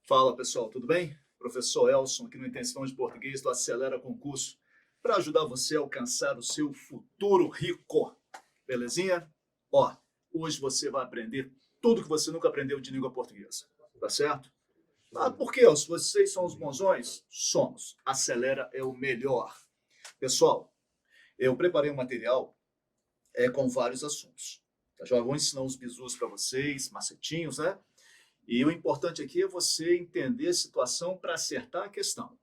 Fala pessoal, tudo bem? Professor Elson aqui no Intensivão de Português do Acelera Concurso para ajudar você a alcançar o seu futuro rico. Belezinha? Ó, hoje você vai aprender tudo que você nunca aprendeu de língua portuguesa, tá certo? Ah, por quê? Se vocês são os bonzões? Somos. Acelera é o melhor. Pessoal, eu preparei um material com vários assuntos. Já vou ensinar uns bizus para vocês, macetinhos, né? E o importante aqui é você entender a situação para acertar a questão.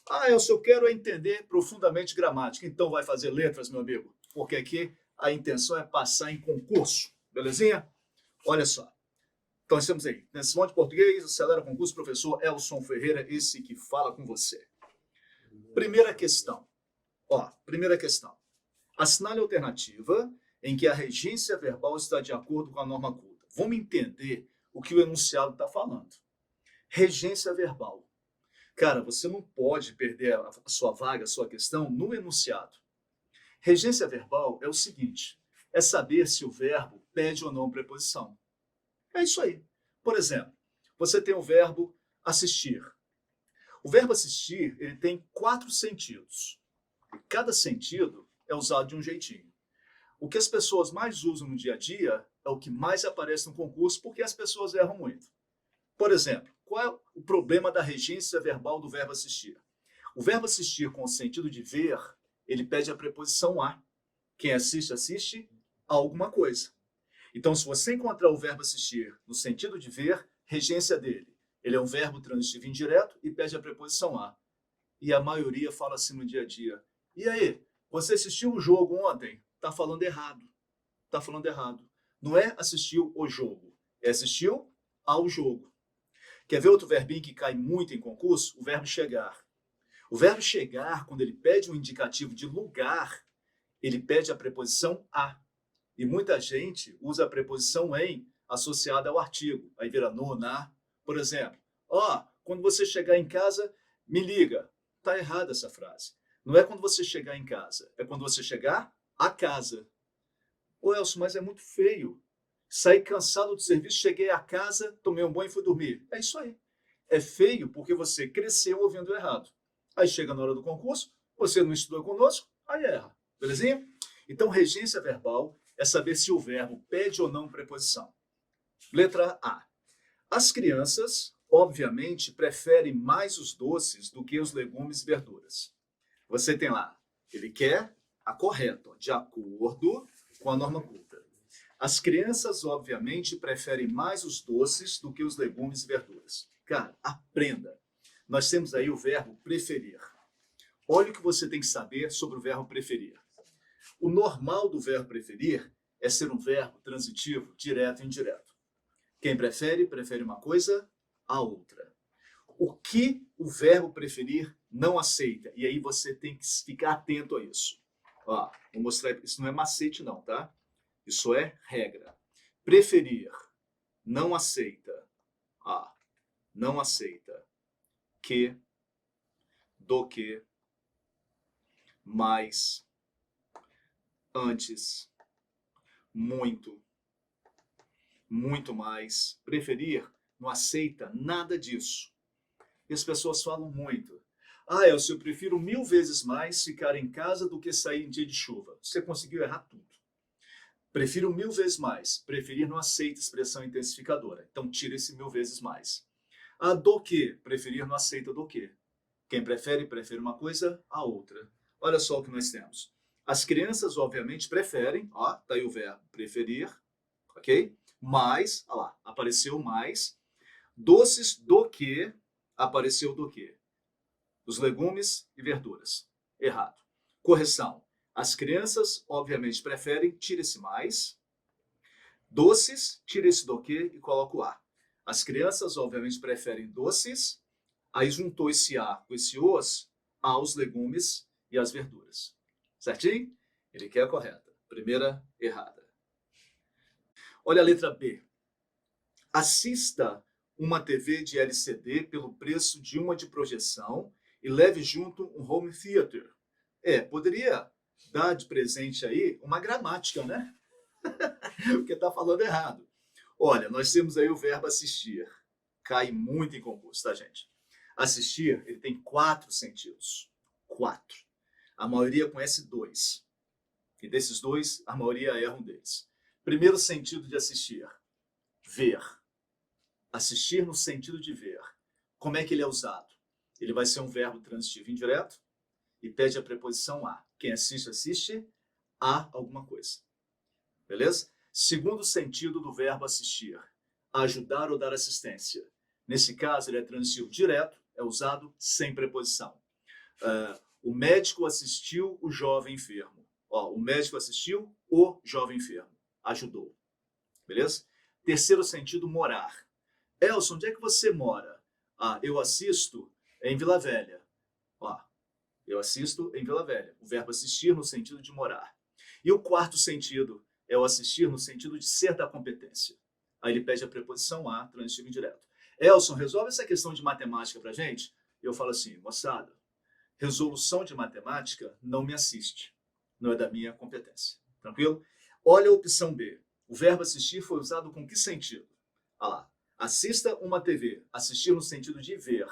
Ah, eu só quero entender profundamente gramática. Então vai fazer letras, meu amigo. Porque aqui a intenção é passar em concurso. Belezinha? Olha só. Então estamos aí. Nesse de português, acelera concurso, professor Elson Ferreira, esse que fala com você. Primeira questão. Ó, primeira questão. Assinale a alternativa em que a regência verbal está de acordo com a norma culta. Vamos entender o que o enunciado está falando. Regência verbal. Cara, você não pode perder a sua vaga, a sua questão no enunciado. Regência verbal é o seguinte, é saber se o verbo pede ou não preposição. É isso aí. Por exemplo, você tem o verbo assistir. O verbo assistir, ele tem 4 sentidos. E cada sentido é usado de um jeitinho. O que as pessoas mais usam no dia a dia é o que mais aparece no concurso, porque as pessoas erram muito. Por exemplo, qual é o problema da regência verbal do verbo assistir? O verbo assistir com o sentido de ver, ele pede a preposição a. Quem assiste, assiste a alguma coisa. Então, se você encontrar o verbo assistir no sentido de ver, regência dele. Ele é um verbo transitivo indireto e pede a preposição a. E a maioria fala assim no dia a dia. E aí, você assistiu o jogo ontem? Está falando errado. Está falando errado. Não é assistiu o jogo, é assistiu ao jogo. Quer ver outro verbinho que cai muito em concurso? O verbo chegar. O verbo chegar, quando ele pede um indicativo de lugar, ele pede a preposição a. E muita gente usa a preposição em associada ao artigo. Aí vira no, na. Por exemplo, quando você chegar em casa, me liga. Está errada essa frase. Não é quando você chegar em casa, é quando você chegar a casa. Ô Elson, mas é muito feio. Saí cansado do serviço, cheguei a casa, tomei um banho e fui dormir. É isso aí. É feio porque você cresceu ouvindo errado. Aí chega na hora do concurso, você não estudou conosco, aí erra. Belezinha? Então, regência verbal é saber se o verbo pede ou não preposição. Letra A. As crianças, obviamente, preferem mais os doces do que os legumes e verduras. Você tem lá, ele quer a correta, de acordo com a norma culta. As crianças, obviamente, preferem mais os doces do que os legumes e verduras. Cara, aprenda. Nós temos aí o verbo preferir. Olha o que você tem que saber sobre o verbo preferir. O normal do verbo preferir é ser um verbo transitivo, direto e indireto. Quem prefere, prefere uma coisa a outra. O que o verbo preferir não aceita? E aí você tem que ficar atento a isso. Vou mostrar, isso não é macete não, tá? Isso é regra. Preferir, não aceita. Não aceita. Que, do que, mais, antes, muito, muito mais. Preferir, não aceita nada disso. E as pessoas falam muito. Eu prefiro 1000 vezes mais ficar em casa do que sair em dia de chuva. Você conseguiu errar tudo. Prefiro 1000 vezes mais. Preferir não aceita expressão intensificadora. Então tira esse 1000 vezes mais. Do que? Preferir não aceita do que. Quem prefere, prefere uma coisa a outra. Olha só o que nós temos. As crianças, obviamente, preferem. Tá aí o verbo preferir. Ok? Mais, lá, apareceu mais. Doces do que, apareceu do que. Os legumes e verduras. Errado. Correção. As crianças, obviamente, preferem, tira esse mais. Doces, tira esse do que e coloca o a. As crianças, obviamente, preferem doces. Aí juntou esse a com esse os aos legumes e às verduras. Certinho? Ele quer a correta. Primeira, errada. Olha a letra B. Assista uma TV de LCD pelo preço de uma de projeção e leve junto um home theater. Poderia dar de presente aí uma gramática, né? Porque está falando errado. Olha, nós temos aí o verbo assistir. cai muito em concurso, tá, gente? Assistir, ele tem 4 sentidos. 4. A maioria conhece 2. E desses 2, a maioria erra um deles. Primeiro sentido de assistir, ver. Assistir no sentido de ver. Como é que ele é usado? Ele vai ser um verbo transitivo indireto e pede a preposição a. Quem assiste, assiste a alguma coisa. Beleza? Segundo sentido do verbo assistir, ajudar ou dar assistência. Nesse caso, ele é transitivo direto, é usado sem preposição. O médico assistiu o jovem enfermo. O médico assistiu o jovem enfermo. Ajudou. Beleza? Terceiro sentido, morar. Elson, onde é que você mora? Eu assisto em Vila Velha. Eu assisto em Vila Velha. O verbo assistir no sentido de morar. E o quarto sentido é o assistir no sentido de ser da competência. Aí ele pede a preposição a, transitivo indireto. Elson, resolve essa questão de matemática pra gente? Eu falo assim, moçada, resolução de matemática não me assiste. Não é da minha competência. Tranquilo? Olha a opção B. O verbo assistir foi usado com que sentido? Assista uma TV. Assistir no sentido de ver.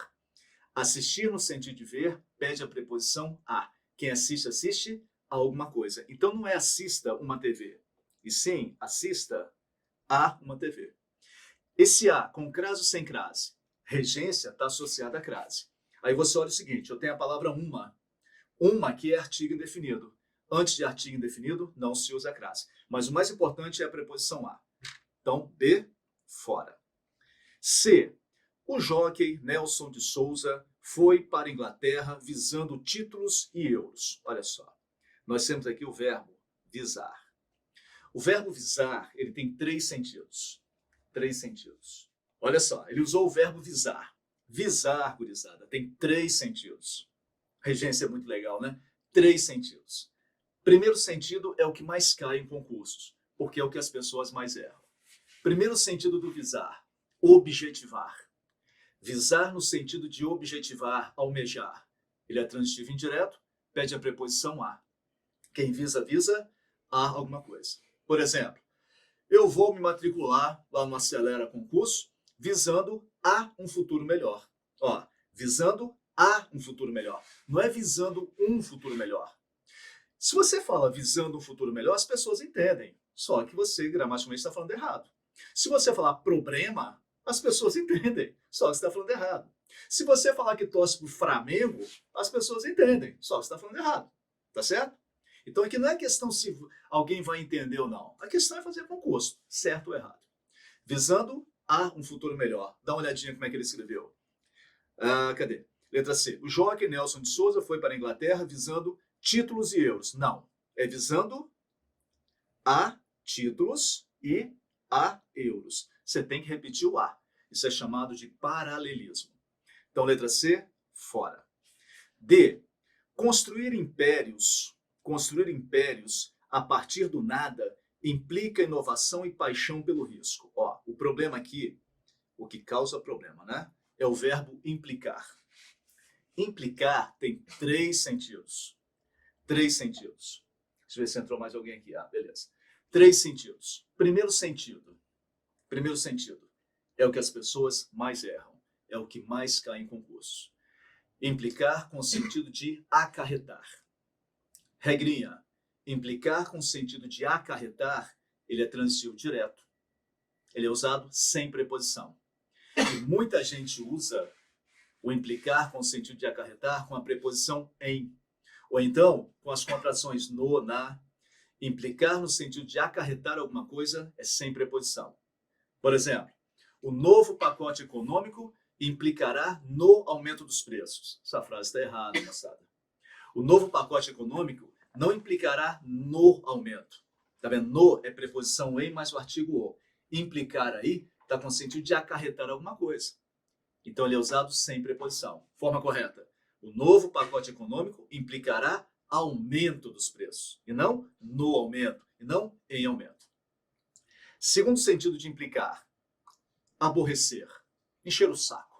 Assistir no sentido de ver pede a preposição a. Quem assiste, assiste a alguma coisa. Então não é assista uma TV, e sim assista a uma TV. Esse a, com crase ou sem crase? Regência está associada a crase. Aí você olha o seguinte, eu tenho a palavra uma. Uma que é artigo indefinido. Antes de artigo indefinido, não se usa a crase. Mas o mais importante é a preposição a. Então, B, fora. C. O jockey Nelson de Souza foi para a Inglaterra visando títulos e euros. Olha só, nós temos aqui o verbo visar. O verbo visar, ele tem 3 sentidos. 3 sentidos. Olha só, ele usou o verbo visar. Visar, gurizada, tem 3 sentidos. Regência é muito legal, né? 3 sentidos. Primeiro sentido é o que mais cai em concursos, porque é o que as pessoas mais erram. Primeiro sentido do visar, objetivar. Visar no sentido de objetivar, almejar. Ele é transitivo indireto, pede a preposição a. Quem visa, visa a alguma coisa. Por exemplo, eu vou me matricular lá no Acelera Concurso visando a um futuro melhor. Visando a um futuro melhor. Não é visando um futuro melhor. Se você fala visando um futuro melhor, as pessoas entendem. Só que você gramaticalmente está falando errado. Se você falar problema, as pessoas entendem. Só que você está falando errado. Se você falar que torce para o Flamengo, as pessoas entendem. Só que você está falando errado. Tá certo? Então aqui não é questão se alguém vai entender ou não. A questão é fazer concurso, certo ou errado. Visando a um futuro melhor. Dá uma olhadinha como é que ele escreveu. Cadê? Letra C. O jockey Nelson de Souza foi para a Inglaterra visando títulos e euros. Não. É visando a títulos e a euros. Você tem que repetir o a. Isso é chamado de paralelismo. Então, letra C, fora. D. Construir impérios a partir do nada implica inovação e paixão pelo risco. O problema aqui, o que causa problema, né? É o verbo implicar. Implicar tem 3 sentidos. 3 sentidos. Deixa eu ver se entrou mais alguém aqui. Beleza. 3 sentidos. Primeiro sentido é o que as pessoas mais erram. É o que mais cai em concurso. Implicar com o sentido de acarretar. Regrinha. Implicar com o sentido de acarretar, ele é transitivo direto. Ele é usado sem preposição. E muita gente usa o implicar com o sentido de acarretar com a preposição em. Ou então, com as contrações no, na. Implicar no sentido de acarretar alguma coisa é sem preposição. Por exemplo, o novo pacote econômico implicará no aumento dos preços. Essa frase está errada, moçada. O novo pacote econômico não implicará no aumento. Tá vendo? No é preposição em mais o artigo o. Implicar aí está com o sentido de acarretar alguma coisa. Então ele é usado sem preposição. Forma correta. O novo pacote econômico implicará aumento dos preços. E não no aumento. E não em aumento. Segundo sentido de implicar. Aborrecer. Encher o saco.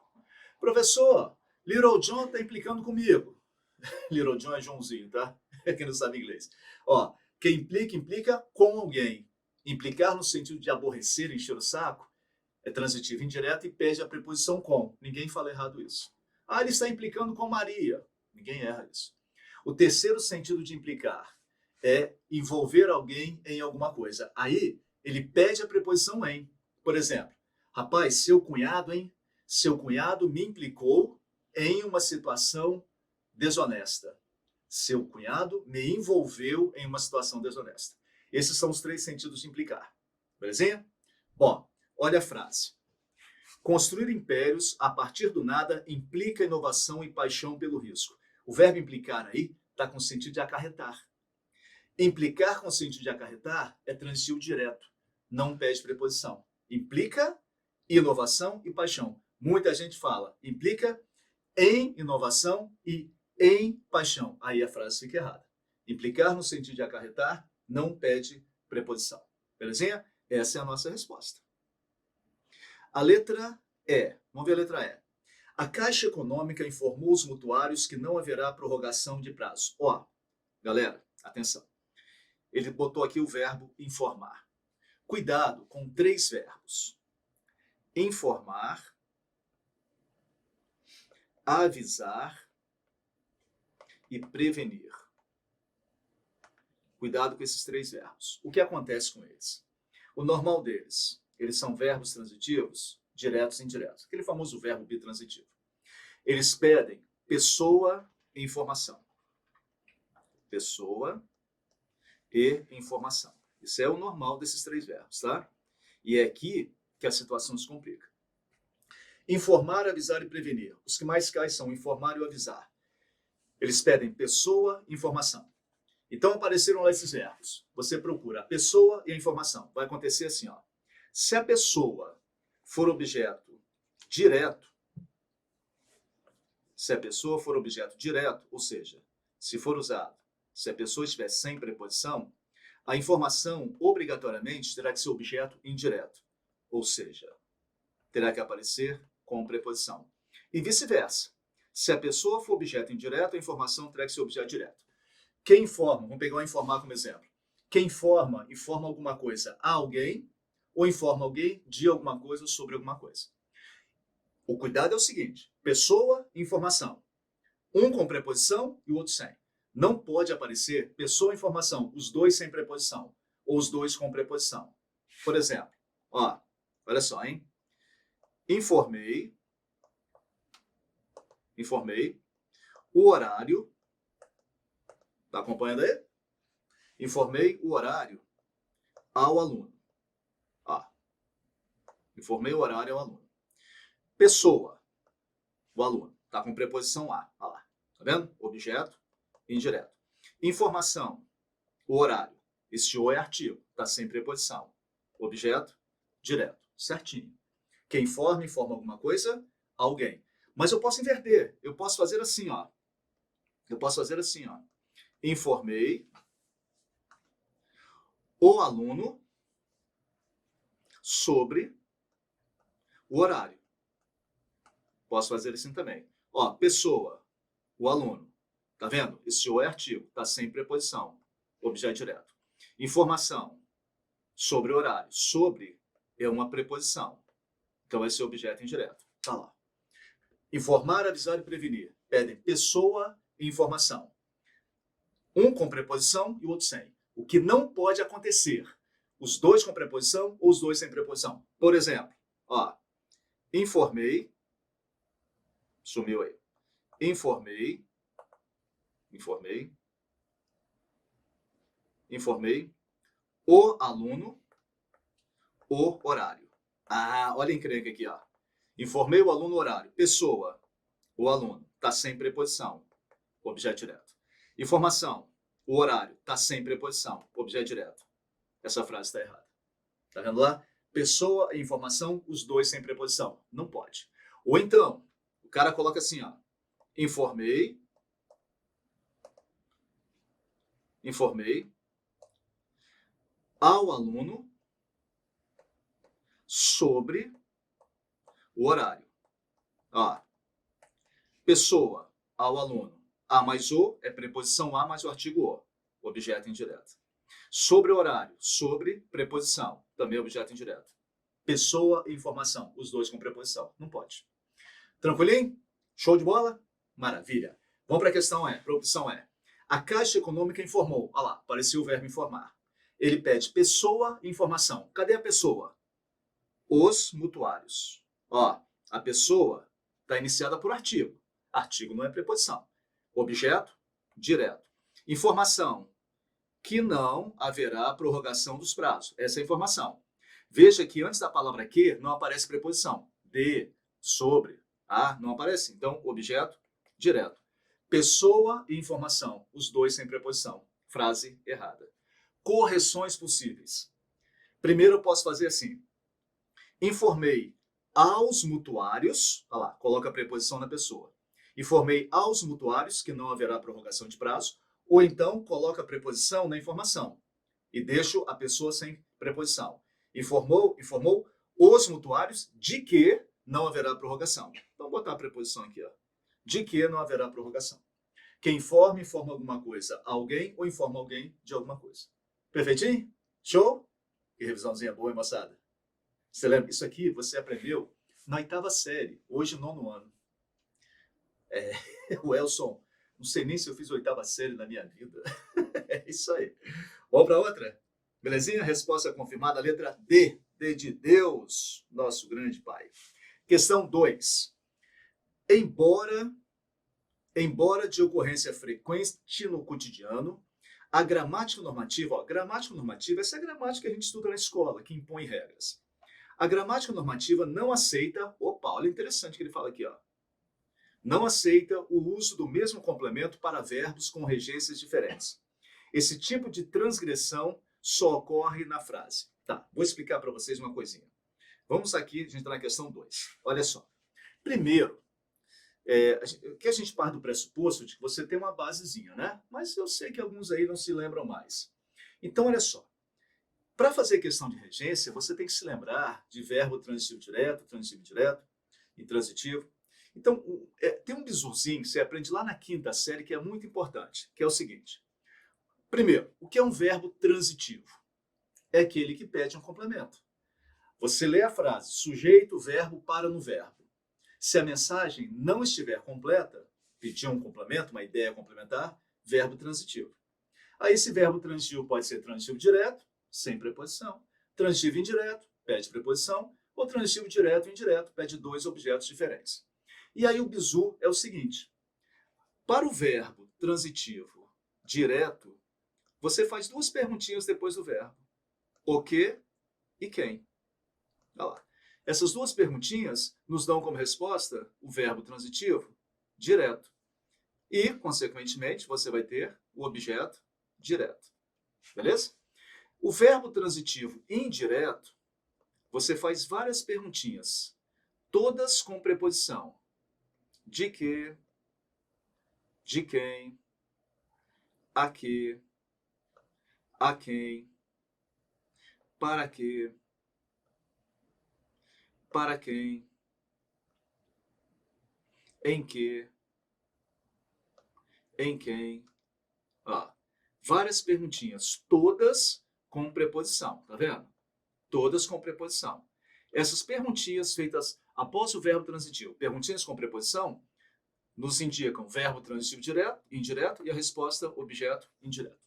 Professor, Little John está implicando comigo. Little John é Joãozinho, tá? Quem não sabe inglês. Quem implica com alguém. Implicar no sentido de aborrecer, encher o saco, é transitiva indireta e pede a preposição com. Ninguém fala errado isso. Ah, ele está implicando com Maria. Ninguém erra isso. O terceiro sentido de implicar é envolver alguém em alguma coisa. Aí, ele pede a preposição em. Por exemplo, rapaz, seu cunhado, hein? Seu cunhado me implicou em uma situação desonesta. Seu cunhado me envolveu em uma situação desonesta. Esses são os três sentidos de implicar. Belezinha? Bom, olha a frase. Construir impérios a partir do nada implica inovação e paixão pelo risco. O verbo implicar aí está com sentido de acarretar. Implicar com sentido de acarretar é transitivo direto, não pede preposição. Implica inovação e paixão. Muita gente fala, implica em inovação e em paixão. Aí a frase fica errada. Implicar no sentido de acarretar não pede preposição. Belezinha? Essa é a nossa resposta. A letra E. Vamos ver a letra E. A Caixa Econômica informou os mutuários que não haverá prorrogação de prazo. Ó, galera, atenção. Ele botou aqui o verbo informar. Cuidado com três verbos. Informar, avisar e prevenir. Cuidado com esses três verbos. O que acontece com eles? O normal deles, eles são verbos transitivos, diretos e indiretos. Aquele famoso verbo bitransitivo. Eles pedem pessoa e informação. Pessoa e informação. Isso é o normal desses três verbos, tá? E é aqui que a situação se complica. Informar, avisar e prevenir. Os que mais caem são informar e avisar. Eles pedem pessoa e informação. Então apareceram lá esses verbos. Você procura a pessoa e a informação. Vai acontecer assim, ó. Se a pessoa for objeto direto, ou seja, se for usado, se a pessoa estiver sem preposição, a informação obrigatoriamente terá que ser objeto indireto, ou seja, terá que aparecer com preposição. E vice-versa. Se a pessoa for objeto indireto, a informação terá que ser objeto direto. Quem informa, vamos pegar o informar como exemplo. Quem informa alguma coisa a alguém, ou informa alguém de alguma coisa ou sobre alguma coisa. O cuidado é o seguinte, pessoa e informação. Um com preposição e o outro sem. Não pode aparecer pessoa e informação, os dois sem preposição, ou os dois com preposição. Por exemplo, ó, olha só, hein? Informei o horário. Tá acompanhando aí? Informei o horário ao aluno. Ó, informei o horário ao aluno. Pessoa, o aluno. Tá com preposição a. Ó lá. Tá vendo? Objeto indireto. Informação, o horário. Este o é artigo. Tá sem preposição. Objeto direto. Certinho. Quem informa alguma coisa? Alguém. Mas eu posso inverter. Eu posso fazer assim, ó. Informei o aluno sobre o horário. Posso fazer assim também. Ó, pessoa, o aluno. Tá vendo? Esse o é artigo, tá sem preposição. Objeto direto. Informação sobre o horário. Sobre é uma preposição. Então vai ser objeto indireto. Tá lá. Informar, avisar e prevenir. Pedem pessoa e informação. Um com preposição e o outro sem. O que não pode acontecer. Os dois com preposição ou os dois sem preposição. Por exemplo, ó, informei, sumiu aí. Informei o aluno o horário. Ah, olha a encrenca aqui, ó. Informei o aluno o horário. Pessoa, o aluno, tá sem preposição. Objeto direto. Informação, o horário, tá sem preposição. Objeto direto. Essa frase está errada. Tá vendo lá? Pessoa e informação, os dois sem preposição. Não pode. Ou então, o cara coloca assim, ó. Informei ao aluno sobre o horário. Ó, pessoa ao aluno. A mais o é preposição a mais o artigo o. Objeto indireto. Sobre o horário. Sobre preposição. Também objeto indireto. Pessoa e informação, os dois com preposição. Não pode. Tranquilinho? Show de bola? Maravilha. Vamos para a questão E, para a opção E. A Caixa Econômica informou. Olha lá, apareceu o verbo informar. Ele pede pessoa e informação. Cadê a pessoa? Os mutuários. Ó, a pessoa está iniciada por artigo. Artigo não é preposição. Objeto, direto. Informação, que não haverá prorrogação dos prazos. Essa é a informação. Veja que antes da palavra que não aparece preposição. De, sobre, a, não aparece. Então, objeto, direto. Pessoa e informação, os dois sem preposição. Frase errada. Correções possíveis. Primeiro eu posso fazer assim. Informei aos mutuários, olha lá, coloca a preposição na pessoa. Informei aos mutuários que não haverá prorrogação de prazo, ou então coloca a preposição na informação e deixo a pessoa sem preposição. Informou os mutuários de que não haverá prorrogação. Vamos botar a preposição aqui, ó. De que não haverá prorrogação. Quem informa, informa alguma coisa a alguém ou informa alguém de alguma coisa. Perfeitinho? Show? Que revisãozinha boa, hein, moçada? Você lembra? Isso aqui você aprendeu na 8ª série, hoje 9º ano. O Elson, não sei nem se eu fiz 8ª série na minha vida. É isso aí. Vamos para outra? Belezinha? Resposta confirmada, letra D. D de Deus, nosso grande Pai. Questão 2. Embora de ocorrência frequente no cotidiano, a gramática normativa, ó, gramática normativa, essa é a gramática que a gente estuda na escola, que impõe regras. A gramática normativa não aceita, olha interessante que ele fala aqui, ó. Não aceita o uso do mesmo complemento para verbos com regências diferentes. Esse tipo de transgressão só ocorre na frase. Tá, vou explicar para vocês uma coisinha. Vamos aqui, a gente está na questão 2. Olha só. Primeiro, que a gente parte do pressuposto de que você tem uma basezinha, né? Mas eu sei que alguns aí não se lembram mais. Então, olha só. Para fazer questão de regência, você tem que se lembrar de verbo transitivo direto, transitivo indireto, intransitivo. Então, tem um bizuzinho que você aprende lá na 5ª série que é muito importante, que é o seguinte. Primeiro, o que é um verbo transitivo? É aquele que pede um complemento. Você lê a frase, sujeito, verbo, para no verbo. Se a mensagem não estiver completa, pedir um complemento, uma ideia complementar, verbo transitivo. Aí esse verbo transitivo pode ser transitivo direto, sem preposição. Transitivo indireto, pede preposição. Ou transitivo direto e indireto, pede dois objetos diferentes. E aí o bizu é o seguinte. Para o verbo transitivo direto, você faz duas perguntinhas depois do verbo. O que e quem. Olha lá. Essas duas perguntinhas nos dão como resposta o verbo transitivo direto. E, consequentemente, você vai ter o objeto direto. Beleza? O verbo transitivo indireto, você faz várias perguntinhas, todas com preposição. De que, de quem, a que, a quem, para quê, para quem, em que, em quem. Ó, várias perguntinhas, todas com preposição, tá vendo? Todas com preposição. Essas perguntinhas feitas após o verbo transitivo, perguntinhas com preposição, nos indicam verbo transitivo direto, indireto e a resposta objeto indireto.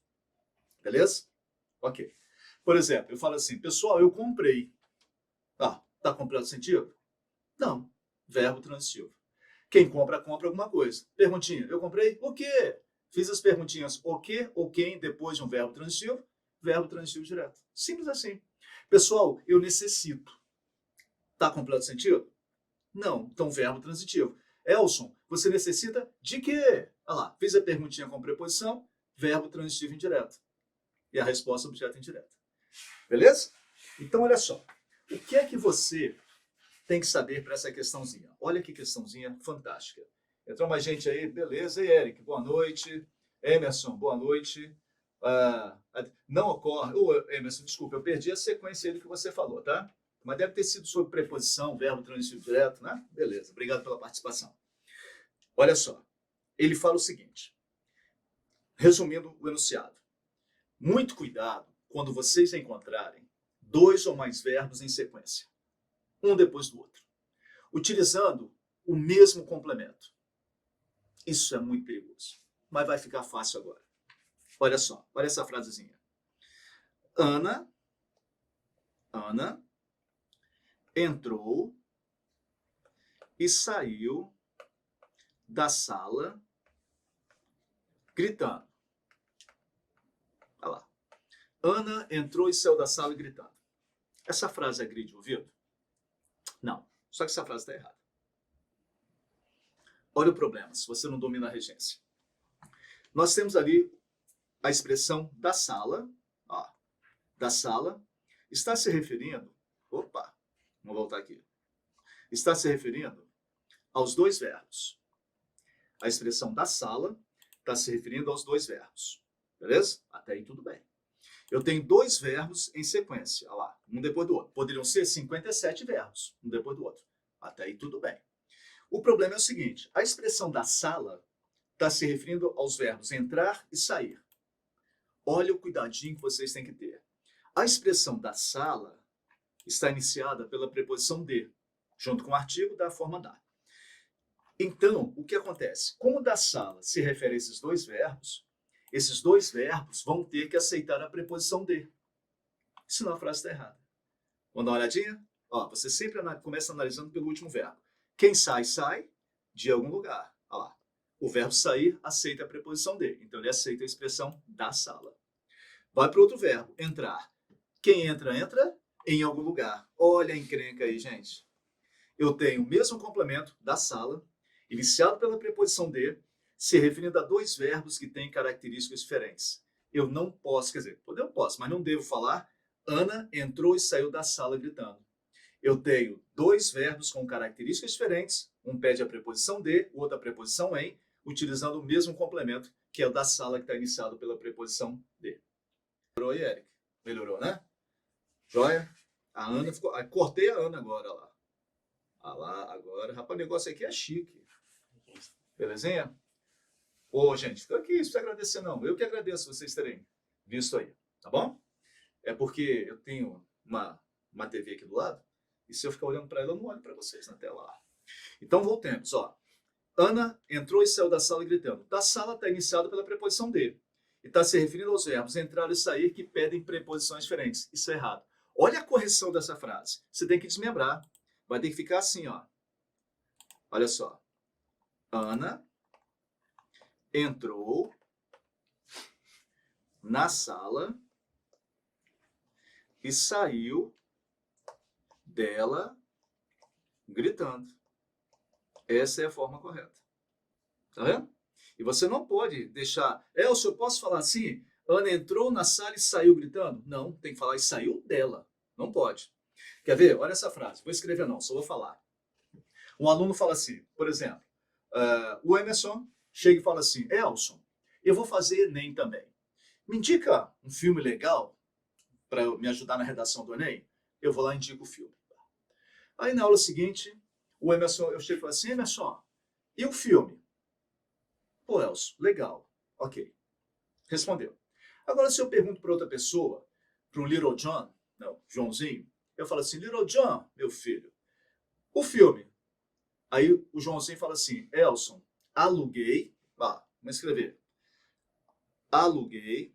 Beleza? Ok. Por exemplo, eu falo assim, pessoal, eu comprei. Tá completo sentido? Não. Verbo transitivo. Quem compra, compra alguma coisa. Perguntinha, eu comprei? O quê? Fiz as perguntinhas o que ou quem depois de um verbo transitivo direto. Simples assim. Pessoal, eu necessito. Tá completo sentido? Não. Então, verbo transitivo. Elson, você necessita de quê? Olha lá, fiz a perguntinha com preposição, verbo transitivo indireto. E a resposta objeto indireto. Beleza? Então, olha só. O que é que você tem que saber para essa questãozinha? Olha que questãozinha fantástica. Entrou mais gente aí, beleza. E Eric, boa noite. Emerson, boa noite. Não ocorre... Emerson, desculpa, eu perdi a sequência aí do que você falou, tá? Mas deve ter sido sobre preposição, verbo transitivo direto, né? Beleza, obrigado pela participação. Olha só, ele fala o seguinte, resumindo o enunciado. Muito cuidado quando vocês encontrarem dois ou mais verbos em sequência. um depois do outro, utilizando o mesmo complemento. Isso é muito perigoso, mas vai ficar fácil agora. Olha só, olha essa frasezinha. Ana entrou e saiu da sala gritando. Olha lá. Ana entrou e saiu da sala gritando. Essa frase agride o ouvido? Não. Só que essa frase está errada. Olha o problema, se você não domina a regência. Nós temos ali a expressão da sala, ó, da sala, está se referindo, vamos voltar aqui, está se referindo aos dois verbos. A expressão da sala está se referindo aos dois verbos, beleza? Até aí tudo bem. Eu tenho dois verbos em sequência, olha lá, um depois do outro. Poderiam ser 57 verbos, um depois do outro. Até aí tudo bem. O problema é o seguinte, a expressão da sala está se referindo aos verbos entrar e sair. Olha o cuidadinho que vocês têm que ter. A expressão da sala está iniciada pela preposição de, junto com o artigo da forma da. Então, o que acontece? Como da sala se refere a esses dois verbos vão ter que aceitar a preposição de. Senão a frase está errada. Vamos dar uma olhadinha? Ó, você sempre começa analisando pelo último verbo. Quem sai, sai de algum lugar. Olha lá. O verbo sair aceita a preposição de. Então, ele aceita a expressão da sala. Vai para o outro verbo, entrar. Quem entra, entra em algum lugar. Olha a encrenca aí, gente. Eu tenho o mesmo complemento da sala, iniciado pela preposição de, se referindo a dois verbos que têm características diferentes. Eu não posso, quer dizer, eu posso, mas não devo falar Ana entrou e saiu da sala gritando. Eu tenho dois verbos com características diferentes, um pede a preposição de, o outro a preposição em, utilizando o mesmo complemento, que é o da sala que está iniciado pela preposição de. Melhorou aí, Eric? Melhorou, né? Joia? A Ana ficou... cortei a Ana agora, olha lá. Olha lá, agora. Rapaz, o negócio aqui é chique. Belezinha? Ô, gente, fica aqui, não precisa agradecer não. Eu que agradeço vocês terem visto aí, tá bom? É porque eu tenho uma TV aqui do lado, e se eu ficar olhando para ela, eu não olho para vocês na tela lá. Então, voltemos, ó. Ana entrou e saiu da sala gritando. Da sala está iniciado pela preposição de. E está se referindo aos verbos entrar e sair que pedem preposições diferentes. Isso é errado. Olha a correção dessa frase. Você tem que desmembrar. Vai ter que ficar assim, ó. Olha só. Ana entrou na sala e saiu dela gritando. Essa é a forma correta. Tá vendo? E você não pode deixar... Elcio, eu posso falar assim? Ana entrou na sala e saiu gritando? Não, tem que falar e saiu dela. Não pode. Quer ver? Olha essa frase. Vou escrever não, só vou falar. Um aluno fala assim, por exemplo, o Emerson chega e fala assim, Elson, eu vou fazer Enem também. Me indica um filme legal para me ajudar na redação do Enem? Eu vou lá e indico o filme. Aí na aula seguinte, o Emerson, eu chego e falo assim, Emerson, e o filme? Pô, Elson, legal. Ok. Respondeu. Agora, se eu pergunto para outra pessoa, para o Little John, não, Joãozinho, eu falo assim, Little John, meu filho, o filme. Aí o Joãozinho fala assim, Elson, aluguei, vamos escrever, aluguei,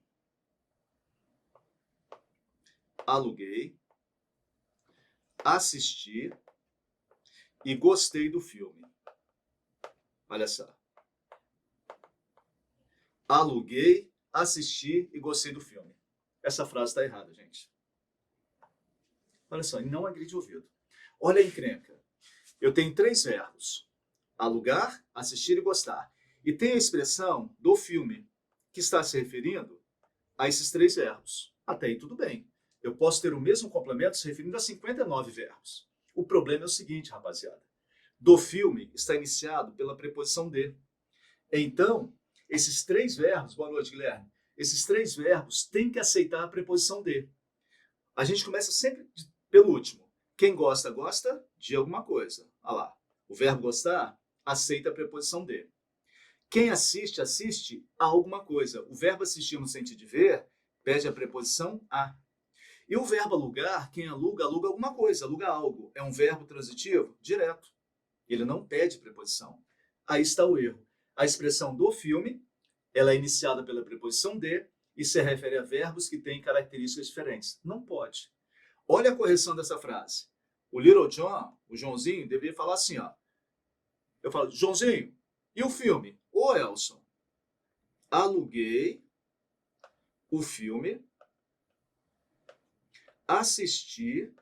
assisti e gostei do filme. Olha só. Aluguei, assisti e gostei do filme. Essa frase está errada, gente. Olha só, não agride o ouvido. Olha a encrenca. Eu tenho três verbos. Alugar, assistir e gostar. E tem a expressão do filme, que está se referindo a esses três verbos. Até aí tudo bem. Eu posso ter o mesmo complemento se referindo a 59 verbos. O problema é o seguinte, rapaziada. Do filme está iniciado pela preposição de. Então, esses três verbos, boa noite, Guilherme, esses três verbos têm que aceitar a preposição de. A gente começa sempre pelo último. Quem gosta, gosta de alguma coisa. Olha lá. O verbo gostar aceita a preposição de. Quem assiste, assiste a alguma coisa. O verbo assistir no sentido de ver pede a preposição a. E o verbo alugar, quem aluga, aluga alguma coisa, aluga algo. É um verbo transitivo? Direto. Ele não pede preposição. Aí está o erro. A expressão do filme, ela é iniciada pela preposição de e se refere a verbos que têm características diferentes. Não pode. Olha a correção dessa frase. O Little John, o Joãozinho, deveria falar assim, ó. Eu falo, Joãozinho, e o filme? Ô, Elson, aluguei o filme, assisti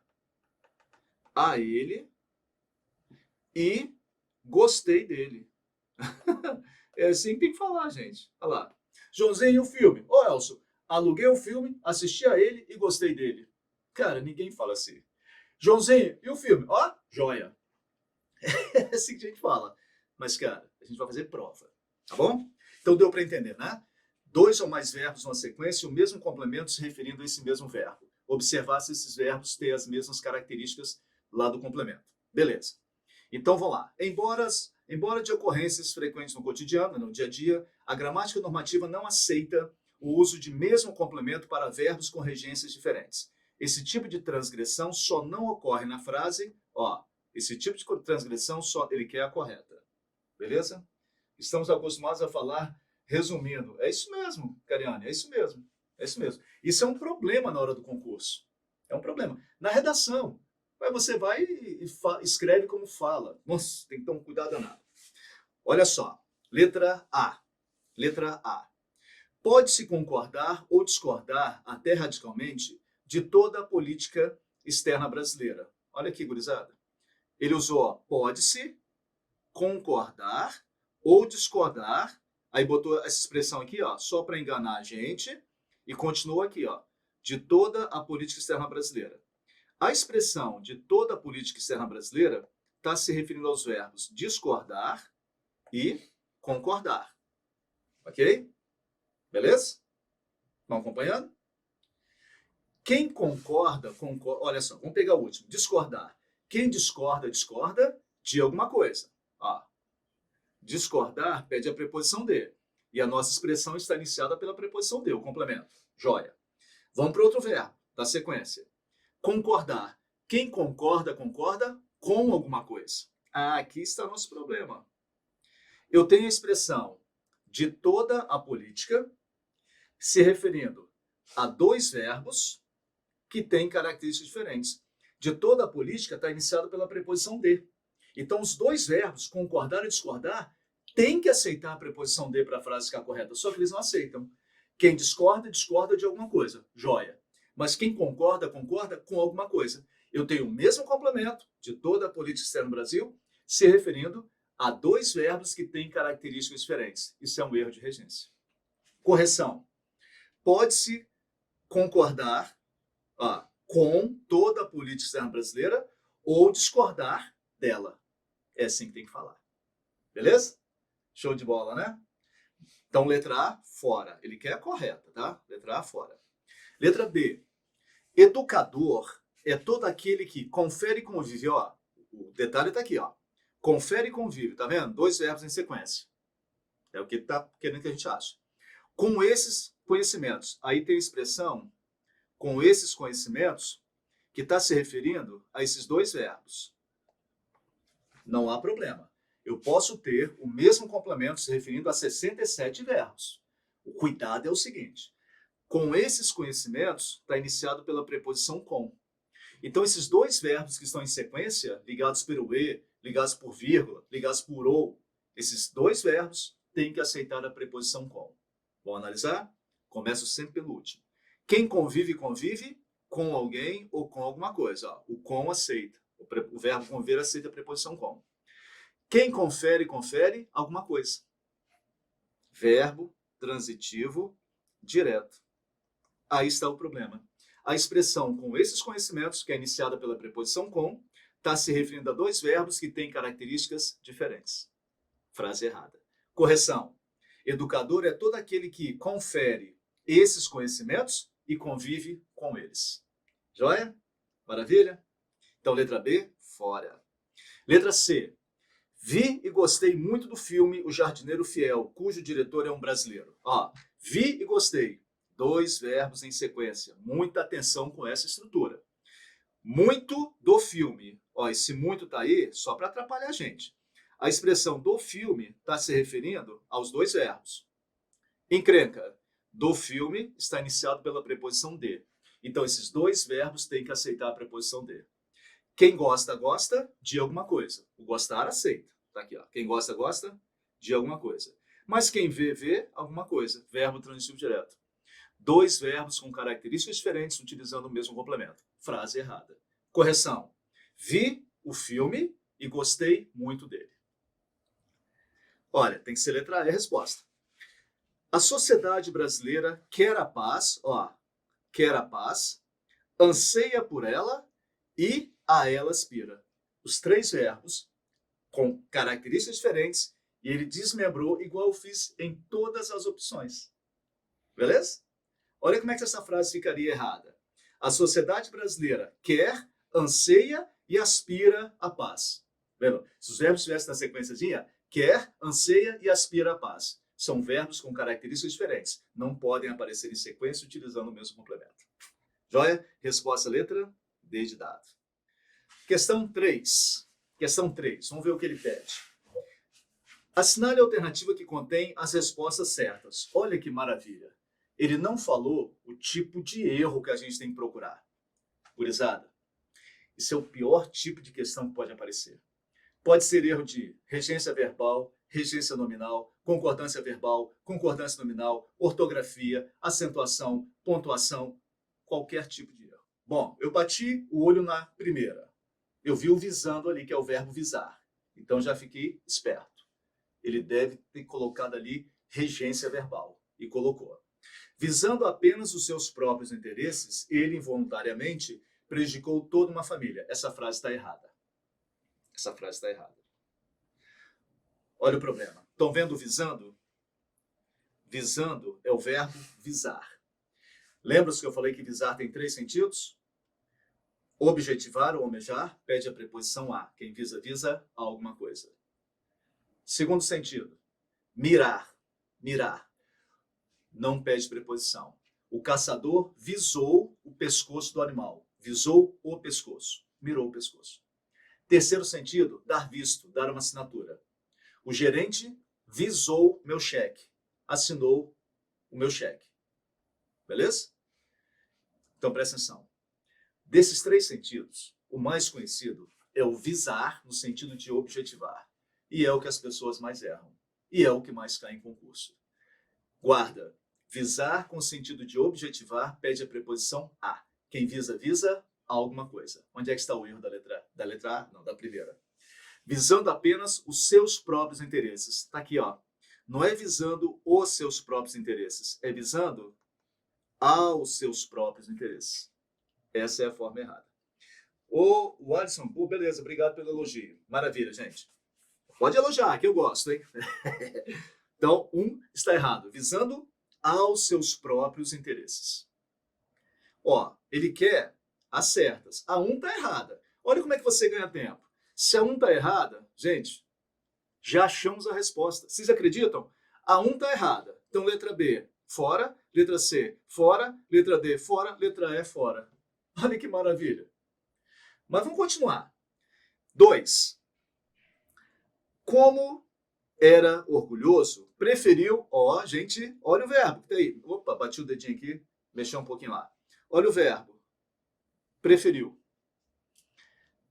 a ele e gostei dele. É assim que tem que falar, gente. Olha lá. Joãozinho, e o filme? Ô, Elson, aluguei o filme, assisti a ele e gostei dele. Cara, ninguém fala assim. Joãozinho, e o filme? Ó, joia. É assim que a gente fala. Mas, cara, a gente vai fazer prova. Tá bom? Então deu para entender, né? Dois ou mais verbos numa sequência e o mesmo complemento se referindo a esse mesmo verbo. Observar se esses verbos têm as mesmas características lá do complemento. Beleza. Então vamos lá. Embora de ocorrências frequentes no cotidiano, no dia a dia, a gramática normativa não aceita o uso de mesmo complemento para verbos com regências diferentes. Esse tipo de transgressão só não ocorre na frase, ó, esse tipo de transgressão só ele quer a correta. Beleza? Estamos acostumados a falar resumindo. É isso mesmo, Cariane, é isso mesmo. É isso mesmo. Isso é um problema na hora do concurso. É um problema. Na redação, você vai e escreve como fala. Nossa, tem que ter um cuidado danado. Olha só. Letra A. Letra A. Pode-se concordar ou discordar, até radicalmente, de toda a política externa brasileira. Olha aqui, gurizada. Ele usou pode-se concordar ou discordar. Aí botou essa expressão aqui, ó, só para enganar a gente. E continua aqui, ó, de toda a política externa brasileira. A expressão de toda a política externa brasileira está se referindo aos verbos discordar e concordar. Ok? Beleza? Estão acompanhando? Quem concorda, concorda. Olha só, vamos pegar o último. Discordar. Quem discorda, discorda de alguma coisa. Ó, discordar pede a preposição de. E a nossa expressão está iniciada pela preposição de, o complemento. Joia. Vamos para outro verbo da sequência. Concordar. Quem concorda, concorda com alguma coisa. Ah, aqui está o nosso problema. Eu tenho a expressão de toda a política se referindo a dois verbos que têm características diferentes. De toda a política está iniciado pela preposição de. Então, os dois verbos, concordar e discordar, têm que aceitar a preposição de para a frase ficar correta, só que eles não aceitam. Quem discorda, discorda de alguma coisa. Joia. Mas quem concorda, concorda com alguma coisa. Eu tenho o mesmo complemento de toda a política externa no Brasil, se referindo a dois verbos que têm características diferentes. Isso é um erro de regência. Correção. Pode-se concordar com toda a política externa brasileira ou discordar dela. É assim que tem que falar. Beleza? Show de bola, né? Então, letra A, fora. Ele quer a correta, tá? Letra A, fora. Letra B. Educador é todo aquele que confere e convive, ó. O detalhe está aqui, ó. Confere e convive, tá vendo? Dois verbos em sequência. É o que está querendo que a gente ache. Com esses conhecimentos. Aí tem a expressão com esses conhecimentos que está se referindo a esses dois verbos. Não há problema. Eu posso ter o mesmo complemento se referindo a 67 verbos. O cuidado é o seguinte. Com esses conhecimentos, está iniciado pela preposição com. Então, esses dois verbos que estão em sequência, ligados pelo e, ligados por vírgula, ligados por ou, esses dois verbos têm que aceitar a preposição com. Vamos analisar? Começo sempre pelo último. Quem convive, convive com alguém ou com alguma coisa. Ó, o com aceita. O verbo conviver aceita a preposição com. Quem confere, confere alguma coisa. Verbo transitivo direto. Aí está o problema. A expressão com esses conhecimentos, que é iniciada pela preposição com, está se referindo a dois verbos que têm características diferentes. Frase errada. Correção. Educador é todo aquele que confere esses conhecimentos e convive com eles. Joia? Maravilha? Então, letra B, fora. Letra C. Vi e gostei muito do filme O Jardineiro Fiel, cujo diretor é um brasileiro. Ó, vi e gostei. dois verbos em sequência. Muita atenção com essa estrutura. Muito do filme. Ó, esse muito tá aí só para atrapalhar a gente. A expressão do filme está se referindo aos dois verbos. Encrenca. Do filme está iniciado pela preposição de. Então, esses dois verbos têm que aceitar a preposição de. Quem gosta, gosta de alguma coisa. O gostar aceita. Tá aqui, ó. Quem gosta, gosta de alguma coisa. Mas quem vê, vê alguma coisa. Verbo transitivo direto. Dois verbos com características diferentes utilizando o mesmo complemento. Frase errada. Correção. Vi o filme e gostei muito dele. Olha, tem que ser letra E a resposta. A sociedade brasileira quer a paz, ó, quer a paz, anseia por ela e a ela aspira. Os três verbos com características diferentes e ele desmembrou igual eu fiz em todas as opções. Beleza? Olha como é que essa frase ficaria errada. A sociedade brasileira quer, anseia e aspira a paz. Vendo? Se os verbos estivessem na sequenciazinha, quer, anseia e aspira a paz. São verbos com características diferentes. Não podem aparecer em sequência utilizando o mesmo complemento. Joia? Resposta letra D de dado. Questão 3. Questão 3. Vamos ver o que ele pede. Assinale a alternativa que contém as respostas certas. Olha que maravilha. Ele não falou o tipo de erro que a gente tem que procurar. Gurizada, isso é o pior tipo de questão que pode aparecer. Pode ser erro de regência verbal, regência nominal, concordância verbal, concordância nominal, ortografia, acentuação, pontuação, qualquer tipo de erro. Bom, eu bati o olho na primeira. Eu vi o visando ali, que é o verbo visar. Então já fiquei esperto. Ele deve ter colocado ali regência verbal. E colocou. Visando apenas os seus próprios interesses, ele involuntariamente prejudicou toda uma família. Essa frase está errada. Essa frase está errada. Olha o problema. Estão vendo visando? Visando é o verbo visar. Lembra-se que eu falei que visar tem três sentidos? Objetivar ou almejar pede a preposição a. Quem visa, visa a alguma coisa. Segundo sentido, mirar. Mirar. Não pede preposição. O caçador visou o pescoço do animal. Visou o pescoço. Mirou o pescoço. Terceiro sentido, dar visto, dar uma assinatura. O gerente visou meu cheque. Assinou o meu cheque. Beleza? Então presta atenção. Desses três sentidos, o mais conhecido é o visar, no sentido de objetivar. E é o que as pessoas mais erram. E é o que mais cai em concurso. Guarda. Visar com o sentido de objetivar pede a preposição a. Quem visa, visa a alguma coisa. Onde é que está o erro da letra A? Não, da primeira. Visando apenas os seus próprios interesses. Está aqui, ó. Não é visando os seus próprios interesses. É visando aos seus próprios interesses. Essa é a forma errada. O Alisson, pô, beleza, obrigado pelo elogio. Maravilha, gente. Pode elogiar, que eu gosto, hein? Então, está errado. Visando aos seus próprios interesses. Ó, ele quer as certas. A 1 está errada. Olha como é que você ganha tempo. Se a 1 está errada, gente, já achamos a resposta. Vocês acreditam? A 1 está errada. Então, letra B, fora. Letra C, fora. Letra D, fora. Letra E, fora. Olha que maravilha. Mas vamos continuar. 2. Como era orgulhoso, preferiu, ó, gente, olha o verbo que tá aí. Opa, bati o dedinho aqui, mexeu um pouquinho lá. Olha o verbo. Preferiu.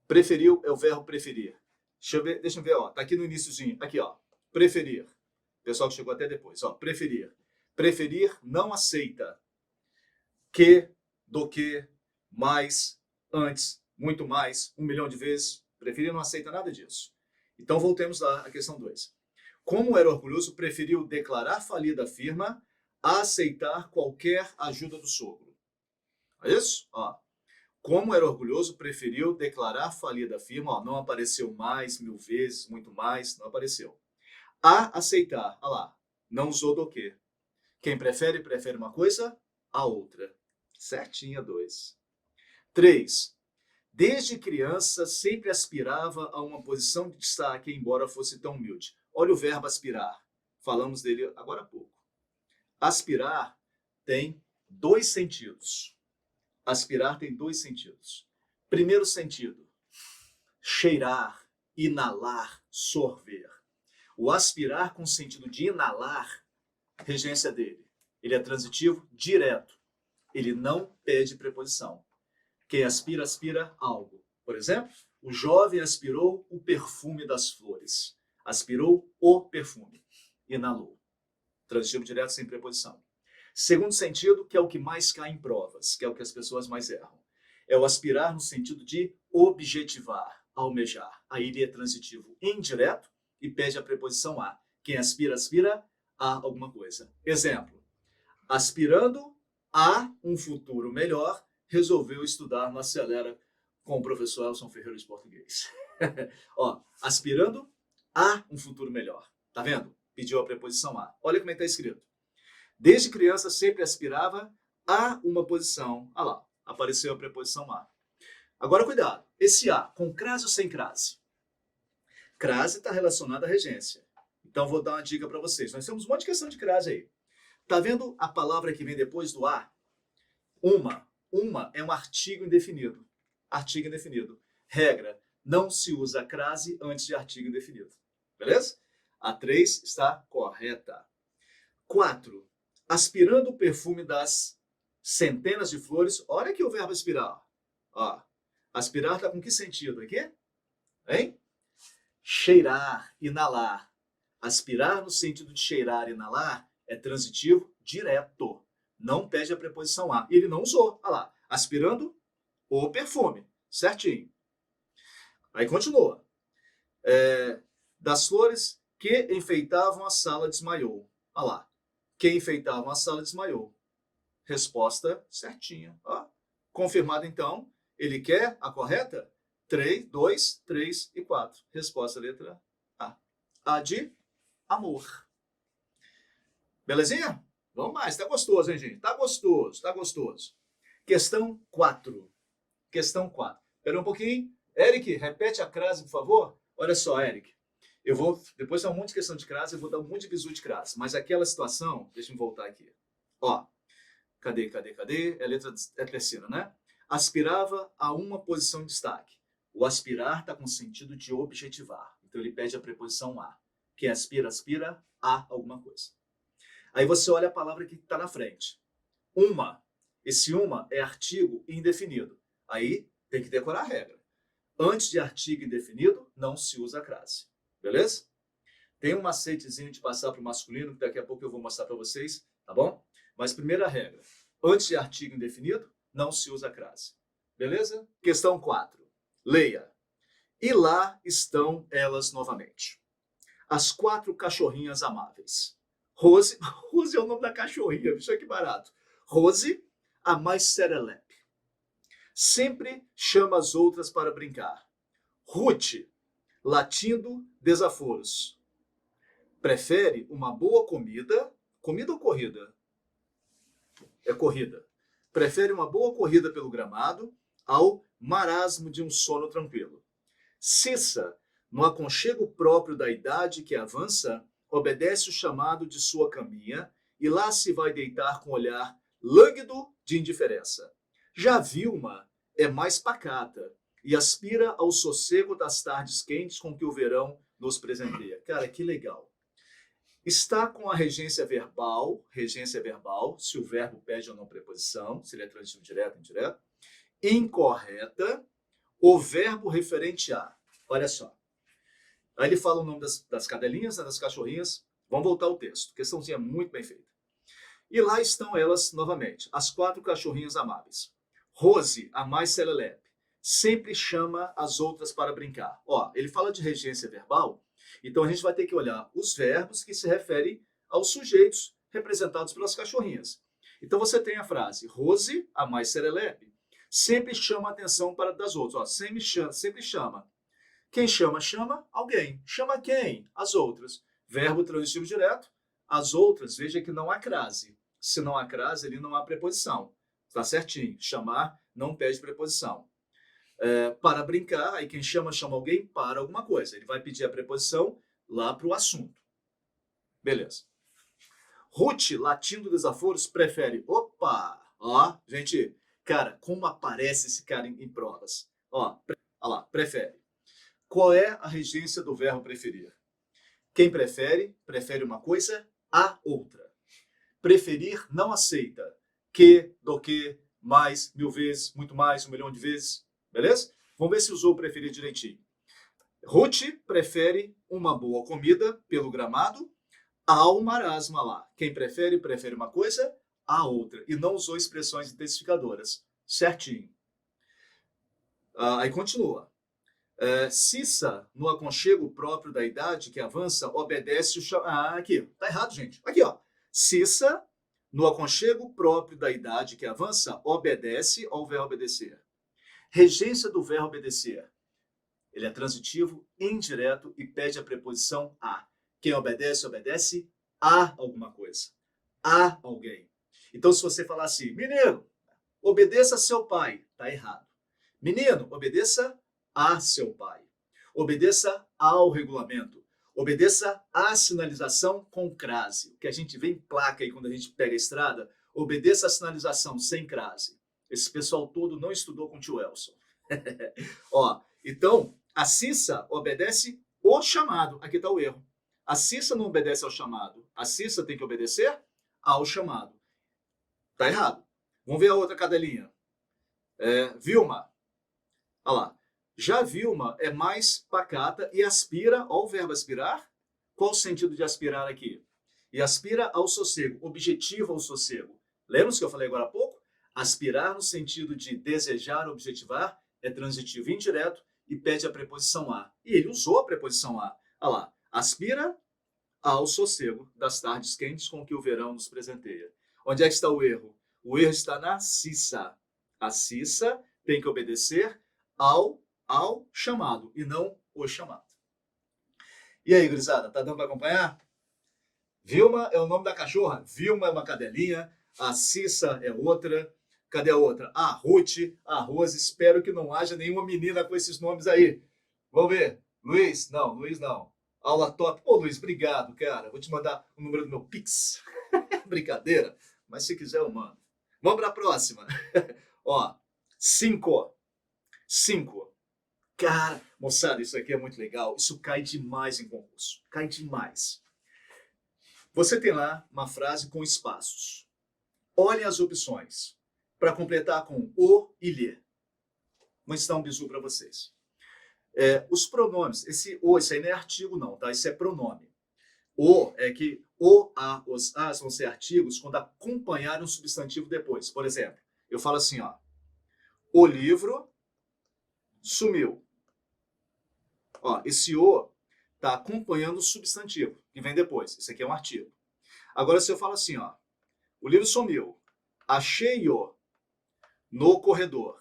Preferiu é o verbo preferir. Deixa eu ver, ó, tá aqui no iniciozinho, aqui, ó. Preferir. Pessoal que chegou até depois, ó, preferir. Preferir não aceita. Que, do que, mais, antes, muito mais, 1 milhão de vezes. Preferir não aceita nada disso. Então voltemos lá à questão 2. Como era orgulhoso, preferiu declarar falida a firma a aceitar qualquer ajuda do sogro. É isso? Ó. Como era orgulhoso, preferiu declarar falida a firma. Ó, não apareceu mais, 1000 vezes, muito mais, não apareceu. A aceitar, olha lá, não usou do quê? Quem prefere, prefere uma coisa, a outra. Certinha, 2. 3. Desde criança, sempre aspirava a uma posição de destaque, embora fosse tão humilde. Olha o verbo aspirar. Falamos dele agora há pouco. Aspirar tem dois sentidos. Aspirar tem dois sentidos. Primeiro sentido, cheirar, inalar, sorver. O aspirar com o sentido de inalar, regência dele, ele é transitivo direto. Ele não pede preposição. Quem aspira, aspira algo. Por exemplo, o jovem aspirou o perfume das flores. Aspirou o perfume. Inalou. Transitivo direto sem preposição. Segundo sentido, que é o que mais cai em provas, que é o que as pessoas mais erram. É o aspirar no sentido de objetivar, almejar. Aí ele é transitivo indireto e pede a preposição a. Quem aspira, aspira a alguma coisa. Exemplo. Aspirando a um futuro melhor, resolveu estudar no Acelera com o professor Elson Ferreira de português. Ó, aspirando a um futuro melhor. Tá vendo? Pediu a preposição a. Olha como é que está escrito. Desde criança sempre aspirava a uma posição. Ah lá, apareceu a preposição a. Agora cuidado, esse a, com crase ou sem crase? Crase está relacionada à regência. Então vou dar uma dica para vocês. Nós temos um monte de questão de crase aí. Tá vendo a palavra que vem depois do a? Uma. Uma é um artigo indefinido. Artigo indefinido. Regra, não se usa crase antes de artigo indefinido. Beleza? A 3 está correta. 4. Aspirando o perfume das centenas de flores. Olha aqui o verbo aspirar. Ó, aspirar está com que sentido aqui? Hein? Cheirar, inalar. Aspirar no sentido de cheirar, inalar é transitivo direto. Não pede a preposição a. Ele não usou. Olha lá. Aspirando o perfume. Certinho. Aí continua. Das flores que enfeitavam a sala desmaiou. Olha lá. Que enfeitavam a sala desmaiou. Resposta certinha. Ó. Confirmado então. Ele quer a correta? 3, 2, 3 e 4. Resposta letra A. A de amor. Belezinha? Vamos mais. Tá gostoso, hein, gente? Tá gostoso, tá gostoso. Questão 4. Questão 4. Espera um pouquinho. Eric, repete a crase, por favor. Olha só, Eric. Eu vou, depois de um monte de questão de crase, eu vou dar um monte de bizu de crase. Mas aquela situação, deixa eu voltar aqui. Ó, cadê? É a letra é terceira, né? Aspirava a uma posição de destaque. O aspirar está com sentido de objetivar. Então ele pede a preposição a. Quem aspira, aspira a alguma coisa. Aí você olha a palavra que está na frente. Uma. Esse uma é artigo indefinido. Aí tem que decorar a regra. Antes de artigo indefinido, não se usa a crase. Beleza? Tem um macetezinho de passar para o masculino, que daqui a pouco eu vou mostrar para vocês, tá bom? Mas primeira regra. Antes de artigo indefinido, não se usa a crase. Beleza? Questão 4. Leia. E lá estão elas novamente. As 4 cachorrinhas amáveis. Rose, Rose é o nome da cachorrinha, bicho, que barato. Rose, a mais serelepe. Sempre chama as outras para brincar. Ruth, latindo desaforos. Prefere uma boa comida. Comida ou corrida? É corrida. Prefere uma boa corrida pelo gramado ao marasmo de um sono tranquilo. Cissa, no aconchego próprio da idade que avança, obedece o chamado de sua caminha e lá se vai deitar com olhar lânguido de indiferença. Já Vilma é mais pacata e aspira ao sossego das tardes quentes com que o verão nos presenteia. Cara, que legal. Está com a regência verbal, se o verbo pede ou não preposição, se ele é transitivo direto, indireto. Incorreta, o verbo referente a. Olha só. Aí ele fala o nome das cadelinhas, das cachorrinhas. Vamos voltar ao texto. Questãozinha muito bem feita. E lá estão elas novamente, as 4 cachorrinhas amáveis. Rose, a mais serelepe, sempre chama as outras para brincar. Ó, ele fala de regência verbal, então a gente vai ter que olhar os verbos que se referem aos sujeitos representados pelas cachorrinhas. Então você tem a frase, Rose, a mais serelepe, sempre chama a atenção para das outras. Ó, sempre chama. Quem chama, chama alguém. Chama quem? As outras. Verbo transitivo direto. As outras, veja que não há crase. Se não há crase, ali não há preposição. Está certinho. Chamar não pede preposição. Para brincar, aí quem chama, chama alguém para alguma coisa. Ele vai pedir a preposição lá para o assunto. Beleza. Ruth, latindo desaforos, prefere o Opa! Ó, gente, cara, como aparece esse cara em provas? Ó lá, prefere. Qual é a regência do verbo preferir? Quem prefere, prefere uma coisa a outra. Preferir não aceita que, do que, mais, 1000 vezes, muito mais, 1 milhão de vezes. Beleza? Vamos ver se usou o preferir direitinho. Ruth prefere uma boa comida pelo gramado ao marasma lá. Quem prefere, prefere uma coisa a outra. E não usou expressões intensificadoras. Certinho. Aí continua. Cissa, no aconchego próprio da idade que avança, obedece o chamado. Aqui, tá errado, gente. Aqui, ó. Cissa, no aconchego próprio da idade que avança, obedece ao verbo obedecer. Regência do verbo obedecer. Ele é transitivo, indireto e pede a preposição a. Quem obedece, obedece a alguma coisa. A alguém. Então, se você falar assim, menino, obedeça a seu pai, tá errado. Menino, obedeça a seu pai. Obedeça ao regulamento. Obedeça à sinalização com crase. O que a gente vê em placa aí quando a gente pega a estrada, obedeça à sinalização sem crase. Esse pessoal todo não estudou com o tio Elson. Ó, então, a Cissa obedece o chamado. Aqui está o erro. A Cissa não obedece ao chamado. A Cissa tem que obedecer ao chamado. Tá errado. Vamos ver a outra cadelinha. Vilma. Olha lá. Já Vilma é mais pacata e aspira ao verbo aspirar. Qual o sentido de aspirar aqui? E aspira ao sossego, objetivo ao sossego. Lembra-se que eu falei agora há pouco? Aspirar no sentido de desejar, objetivar, é transitivo indireto e pede a preposição a. E ele usou a preposição a. Olha lá. Aspira ao sossego das tardes quentes com que o verão nos presenteia. Onde é que está o erro? O erro está na Cissa. A Cissa tem que obedecer ao chamado e não o chamado. E aí, gurizada, tá dando para acompanhar? Vilma é o nome da cachorra. Vilma é uma cadelinha. A Cissa é outra. Cadê a outra? A Ruth, a Rose. Espero que não haja nenhuma menina com esses nomes aí. Vamos ver. Luiz? Não, Luiz não. Aula top. Pô, Luiz, obrigado, cara. Vou te mandar o número do meu Pix. Brincadeira. Mas se quiser, eu mando. Vamos para a próxima. Ó, 5. Cara, moçada, isso aqui é muito legal. Isso cai demais em concurso. Cai demais. Você tem lá uma frase com espaços. Olhem as opções. Para completar com o e lhe. Vou ensinar um bizu para vocês. Os pronomes, esse aí não é artigo não, tá? Isso é pronome. O é que o, a, os, as vão ser artigos quando acompanhar um substantivo depois. Por exemplo, eu falo assim, ó. O livro sumiu. Ó, esse o está acompanhando o substantivo que vem depois. Isso aqui é um artigo. Agora, se eu falo assim, ó. O livro sumiu. Achei-o no corredor.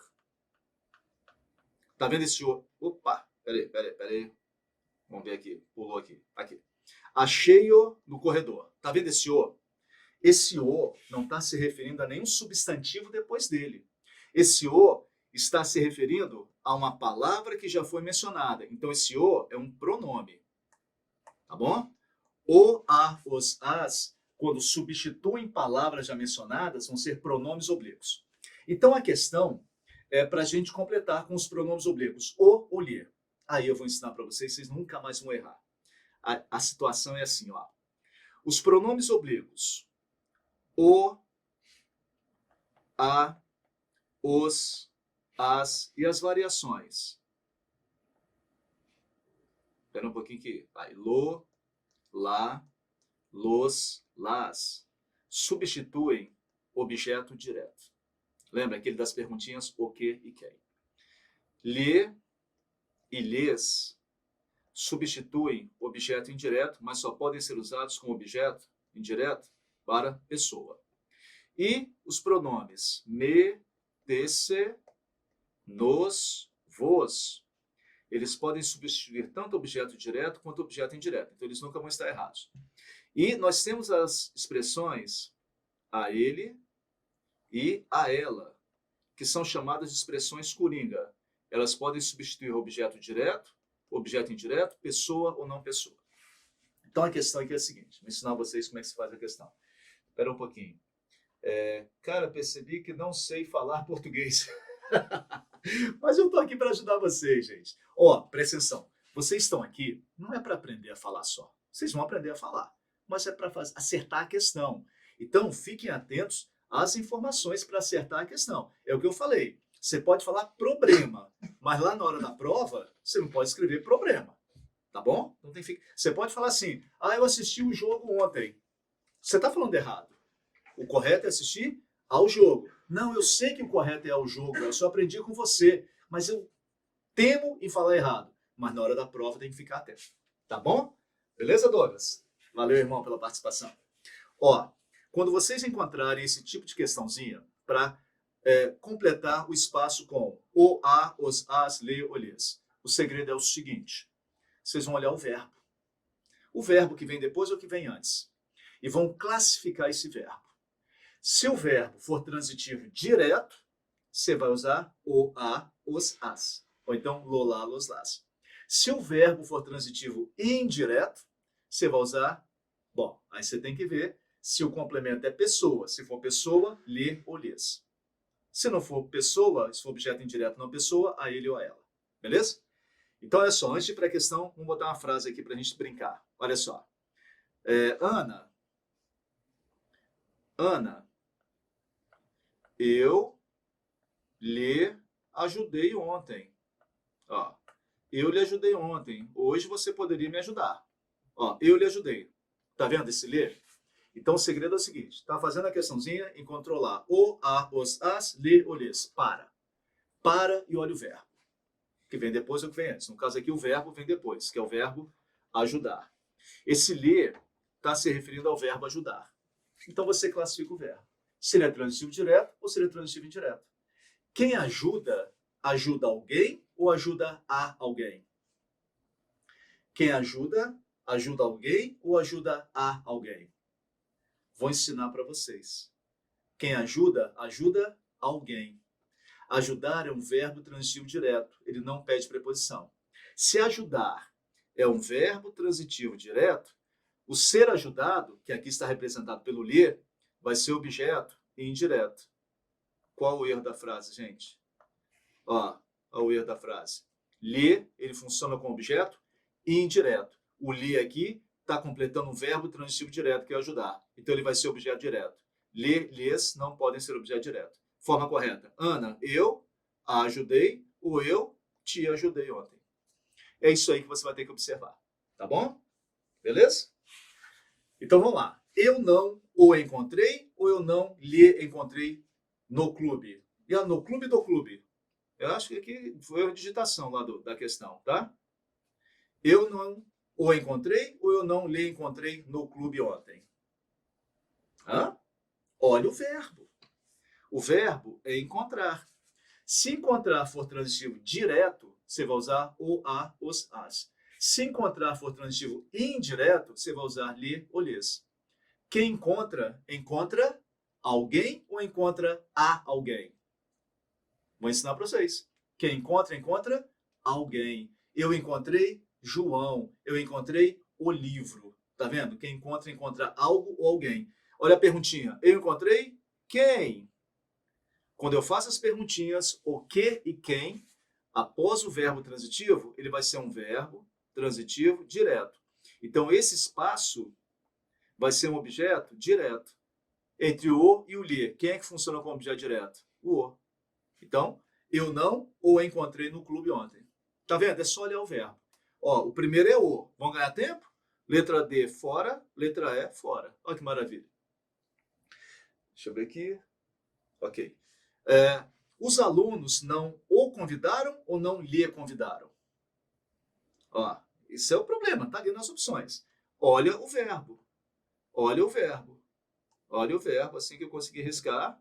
Tá vendo esse o? Opa, peraí. Vamos ver aqui. Pulou aqui. Aqui. Achei-o no corredor. Tá vendo esse o? Esse o não está se referindo a nenhum substantivo depois dele. Esse o está se referindo a uma palavra que já foi mencionada. Então, esse o é um pronome. Tá bom? O, a, os, as, quando substituem palavras já mencionadas, vão ser pronomes oblíquos. Então, a questão é para a gente completar com os pronomes oblíquos. O ou lhe. Aí eu vou ensinar para vocês, vocês nunca mais vão errar. A situação é assim, ó. Os pronomes oblíquos. O, a, os, as e as variações. Espera um pouquinho aqui. Vai. Lo, lá, los, las. Substituem objeto direto. Lembra aquele das perguntinhas o que e quem. Lhe e lhes substituem objeto indireto, mas só podem ser usados como objeto indireto para pessoa. E os pronomes me, desse, nos, vos, eles podem substituir tanto objeto direto quanto objeto indireto. Então, eles nunca vão estar errados. E nós temos as expressões a ele e a ela, que são chamadas de expressões coringa. Elas podem substituir objeto direto, objeto indireto, pessoa ou não pessoa. Então, a questão aqui é a seguinte. Vou ensinar vocês como é que se faz a questão. Espera um pouquinho. Cara, percebi que não sei falar português. Mas eu tô aqui para ajudar vocês, gente. Ó, presta atenção. Vocês estão aqui não é para aprender a falar só. Vocês vão aprender a falar, mas é para acertar a questão. Então, fiquem atentos às informações para acertar a questão. É o que eu falei. Você pode falar problema, mas lá na hora da prova, você não pode escrever problema. Tá bom? Não tem Você pode falar assim: ah, eu assisti o jogo ontem. Você está falando errado. O correto é assistir ao jogo. Não, eu sei que o correto é ao jogo, eu só aprendi com você, mas eu temo em falar errado. Mas na hora da prova tem que ficar atento. Tá bom? Beleza, Douglas? Valeu, irmão, pela participação. Ó, quando vocês encontrarem esse tipo de questãozinha para completar o espaço com o, a, os, as, le, o, lhes, o segredo é o seguinte: vocês vão olhar o verbo. O verbo que vem depois ou que vem antes. E vão classificar esse verbo. Se o verbo for transitivo direto, você vai usar o, a, os, as. Ou então, lo, lá, los, las. Se o verbo for transitivo indireto, você vai usar, bom, aí você tem que ver se o complemento é pessoa. Se for pessoa, lhe ou lhes. Se não for pessoa, se for objeto indireto não pessoa, a ele ou a ela. Beleza? Então, olha só, antes de ir para a questão, vamos botar uma frase aqui para a gente brincar. Olha só. Ana, eu lhe ajudei ontem. Ó, eu lhe ajudei ontem. Hoje você poderia me ajudar. Ó, eu lhe ajudei. Tá vendo esse ler? Então o segredo é o seguinte: tá fazendo a questãozinha, encontrou lá o, a, os, as, lhe, o, lhes. Para. Para e olha o verbo. Que vem depois ou que vem antes. No caso aqui o verbo vem depois, que é o verbo ajudar. Esse ler está se referindo ao verbo ajudar. Então você classifica o verbo. Se ele é transitivo direto ou se ele é transitivo indireto. Quem ajuda, ajuda alguém ou ajuda a alguém? Quem ajuda, ajuda alguém ou ajuda a alguém? Vou ensinar para vocês. Quem ajuda, ajuda alguém. Ajudar é um verbo transitivo direto, ele não pede preposição. Se ajudar é um verbo transitivo direto, o ser ajudado, que aqui está representado pelo ler, vai ser objeto indireto. Qual o erro da frase, gente? Ó o erro da frase. Ler, ele funciona como objeto indireto. O ler aqui está completando um verbo transitivo direto, que é ajudar. Então ele vai ser objeto direto. Ler, lhes não podem ser objeto direto. Forma correta. Ana, eu a ajudei ou eu te ajudei ontem. É isso aí que você vai ter que observar. Tá bom? Beleza? Então vamos lá. Eu não o encontrei ou eu não lhe encontrei no clube. E no clube do clube. Eu acho que aqui foi a digitação lá da questão, tá? Eu não o encontrei ou eu não lhe encontrei no clube ontem. Hã? Olha o verbo. O verbo é encontrar. Se encontrar for transitivo direto, você vai usar o, a, os, as. Se encontrar for transitivo indireto, você vai usar lhe ou lhes. Quem encontra, encontra alguém ou encontra a alguém? Vou ensinar para vocês. Quem encontra, encontra alguém. Eu encontrei João. Eu encontrei o livro. Tá vendo? Quem encontra, encontra algo ou alguém. Olha a perguntinha. Eu encontrei quem? Quando eu faço as perguntinhas, o que e quem, após o verbo transitivo, ele vai ser um verbo transitivo direto. Então, esse espaço vai ser um objeto direto. Entre o e o lhe. Quem é que funciona como objeto direto? O o. Então, eu não o encontrei no clube ontem. Tá vendo? É só olhar o verbo. Ó, o primeiro é o. Vão ganhar tempo? Letra D, fora. Letra E, fora. Olha que maravilha. Deixa eu ver aqui. Ok. Os alunos não o convidaram ou não lhe convidaram? Ó, isso é o problema, tá ali nas opções. Olha o verbo. Olha o verbo. Olha o verbo, assim que eu conseguir riscar.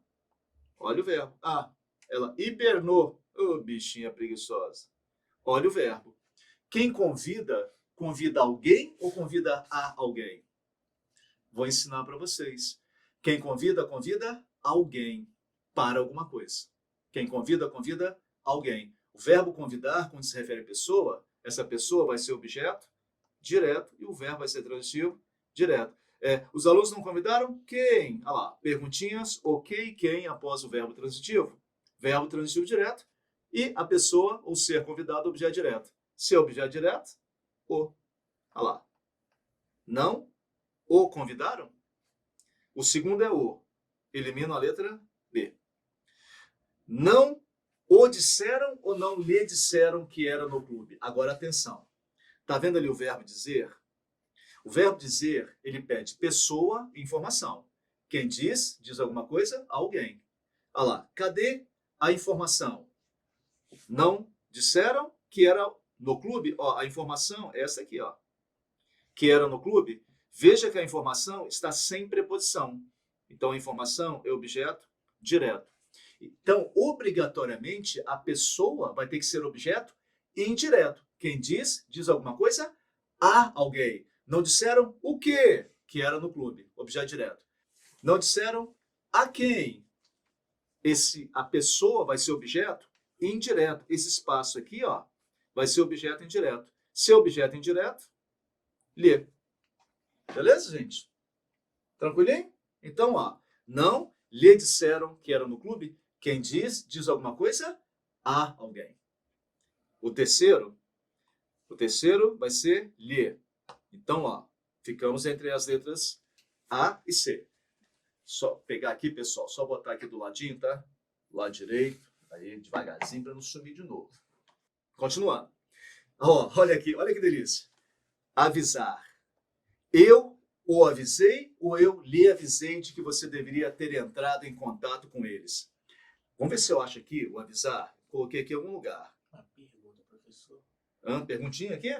Olha o verbo. Ah, ela hibernou. Ô, bichinha preguiçosa. Olha o verbo. Quem convida, convida alguém ou convida a alguém? Vou ensinar para vocês. Quem convida, convida alguém para alguma coisa. Quem convida, convida alguém. O verbo convidar, quando se refere a pessoa, essa pessoa vai ser objeto direto e o verbo vai ser transitivo direto. Os alunos não convidaram? Quem? Olha lá, perguntinhas, ok, quem após o verbo transitivo direto, e a pessoa ou ser convidado, objeto direto. Se é objeto direto, o. Olha lá. Não o convidaram? O segundo é o. Elimino a letra B. Não o disseram ou não lhe disseram que era no clube? Agora atenção. Tá vendo ali o verbo dizer? O verbo dizer, ele pede pessoa e informação. Quem diz, diz alguma coisa, alguém. Olha lá, cadê a informação? Não disseram que era no clube? Ó, a informação é essa aqui, ó. Que era no clube. Veja que a informação está sem preposição. Então, a informação é objeto direto. Então, obrigatoriamente, a pessoa vai ter que ser objeto indireto. Quem diz, diz alguma coisa a alguém. Não disseram o quê? Que era no clube, objeto direto. Não disseram a quem. A pessoa vai ser objeto indireto. Esse espaço aqui, ó, vai ser objeto indireto. Se é objeto indireto, lhe. Beleza, gente? Tranquilinho? Então, ó, não lhe disseram que era no clube. Quem diz, diz alguma coisa a alguém. O terceiro vai ser lhe. Então, ó, ficamos entre as letras A e C. Só pegar aqui, pessoal, só botar aqui do ladinho, tá? Lado direito, aí devagarzinho para não sumir de novo. Continuando. Ó, olha aqui, olha que delícia. Avisar. Eu o avisei ou eu lhe avisei de que você deveria ter entrado em contato com eles? Vamos ver se eu acho aqui o avisar. Coloquei aqui em algum lugar. Uma pergunta, professor. Perguntinha aqui?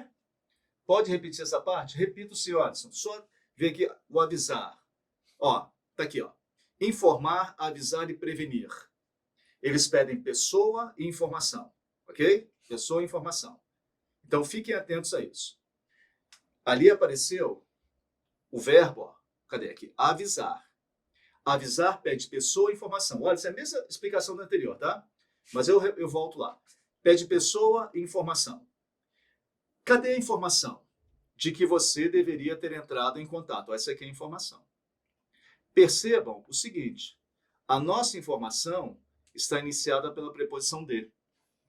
Pode repetir essa parte? Repito, senhor Adson. Só ver aqui o avisar. Ó, tá aqui, ó. Informar, avisar e prevenir. Eles pedem pessoa e informação, ok? Pessoa e informação. Então, fiquem atentos a isso. Ali apareceu o verbo, ó, cadê aqui? Avisar. Avisar pede pessoa e informação. Olha, essa é a mesma explicação do anterior, tá? Mas eu volto lá. Pede pessoa e informação. Cadê a informação de que você deveria ter entrado em contato? Essa aqui é a informação. Percebam o seguinte, a nossa informação está iniciada pela preposição de.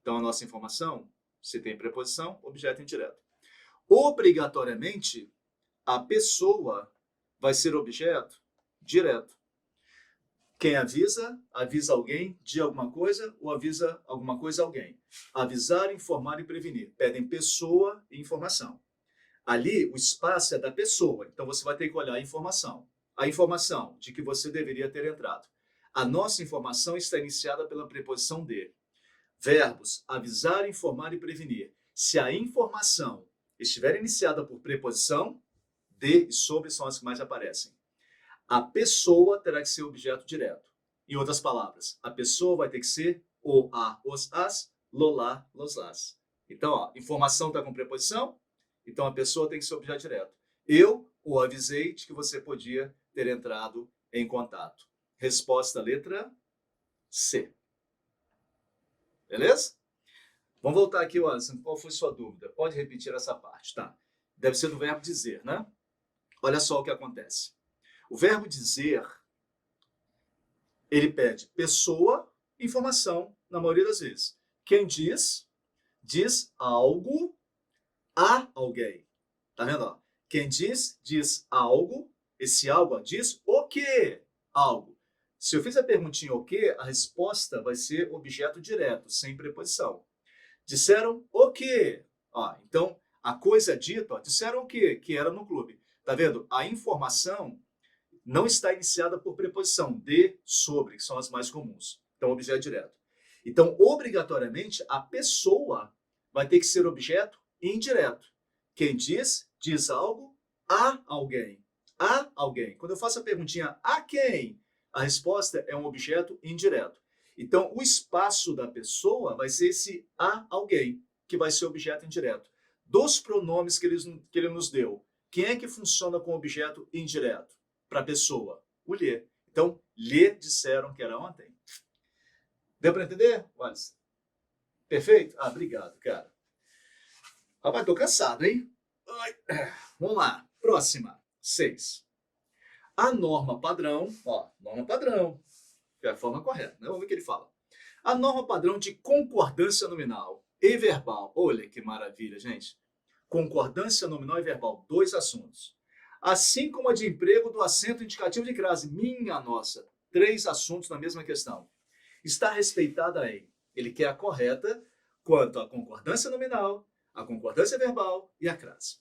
Então, a nossa informação, se tem preposição, objeto indireto. Obrigatoriamente, a pessoa vai ser objeto direto. Quem avisa, avisa alguém de alguma coisa ou avisa alguma coisa a alguém. Avisar, informar e prevenir. Pedem pessoa e informação. Ali, o espaço é da pessoa, então você vai ter que olhar a informação. A informação de que você deveria ter entrado. A nossa informação está iniciada pela preposição de. Verbos, avisar, informar e prevenir. Se a informação estiver iniciada por preposição, de e sobre são as que mais aparecem. A pessoa terá que ser objeto direto. Em outras palavras, a pessoa vai ter que ser o, a, os, as, lo, lá, los, las. Então, ó, informação está com preposição, então a pessoa tem que ser objeto direto. Eu o avisei de que você podia ter entrado em contato. Resposta letra C. Beleza? Vamos voltar aqui, Alisson. Qual foi sua dúvida? Pode repetir essa parte, tá? Deve ser do verbo dizer, né? Olha só o que acontece. O verbo dizer, ele pede pessoa, informação, na maioria das vezes. Quem diz, diz algo a alguém. Tá vendo? Ó? Quem diz, diz algo. Esse algo ó, diz o quê? Algo. Se eu fizer a perguntinha o quê, a resposta vai ser objeto direto, sem preposição. Disseram o quê? Ó, então, a coisa dita, ó, disseram o quê? Que era no clube. Tá vendo? A informação não está iniciada por preposição, de, sobre, que são as mais comuns. Então, objeto direto. Então, obrigatoriamente, a pessoa vai ter que ser objeto indireto. Quem diz, diz algo a alguém. A alguém. Quando eu faço a perguntinha a quem, a resposta é um objeto indireto. Então, o espaço da pessoa vai ser esse a alguém, que vai ser objeto indireto. Dos pronomes que ele nos deu, quem é que funciona com objeto indireto? Para a pessoa, o lhe. Então, lhe disseram que era ontem. Deu para entender, Wallace? Perfeito? Ah, obrigado, cara. Rapaz, tô cansado, hein? Vamos lá. Próxima. 6. A norma padrão, ó, norma padrão, que é a forma correta, né? Vamos ver o que ele fala. A norma padrão de concordância nominal e verbal. Olha que maravilha, gente. Concordância nominal e verbal, 2 assuntos. Assim como a de emprego do acento indicativo de crase. Minha nossa, 3 assuntos na mesma questão. Está respeitada em. Ele quer a correta quanto à concordância nominal, a concordância verbal e a crase.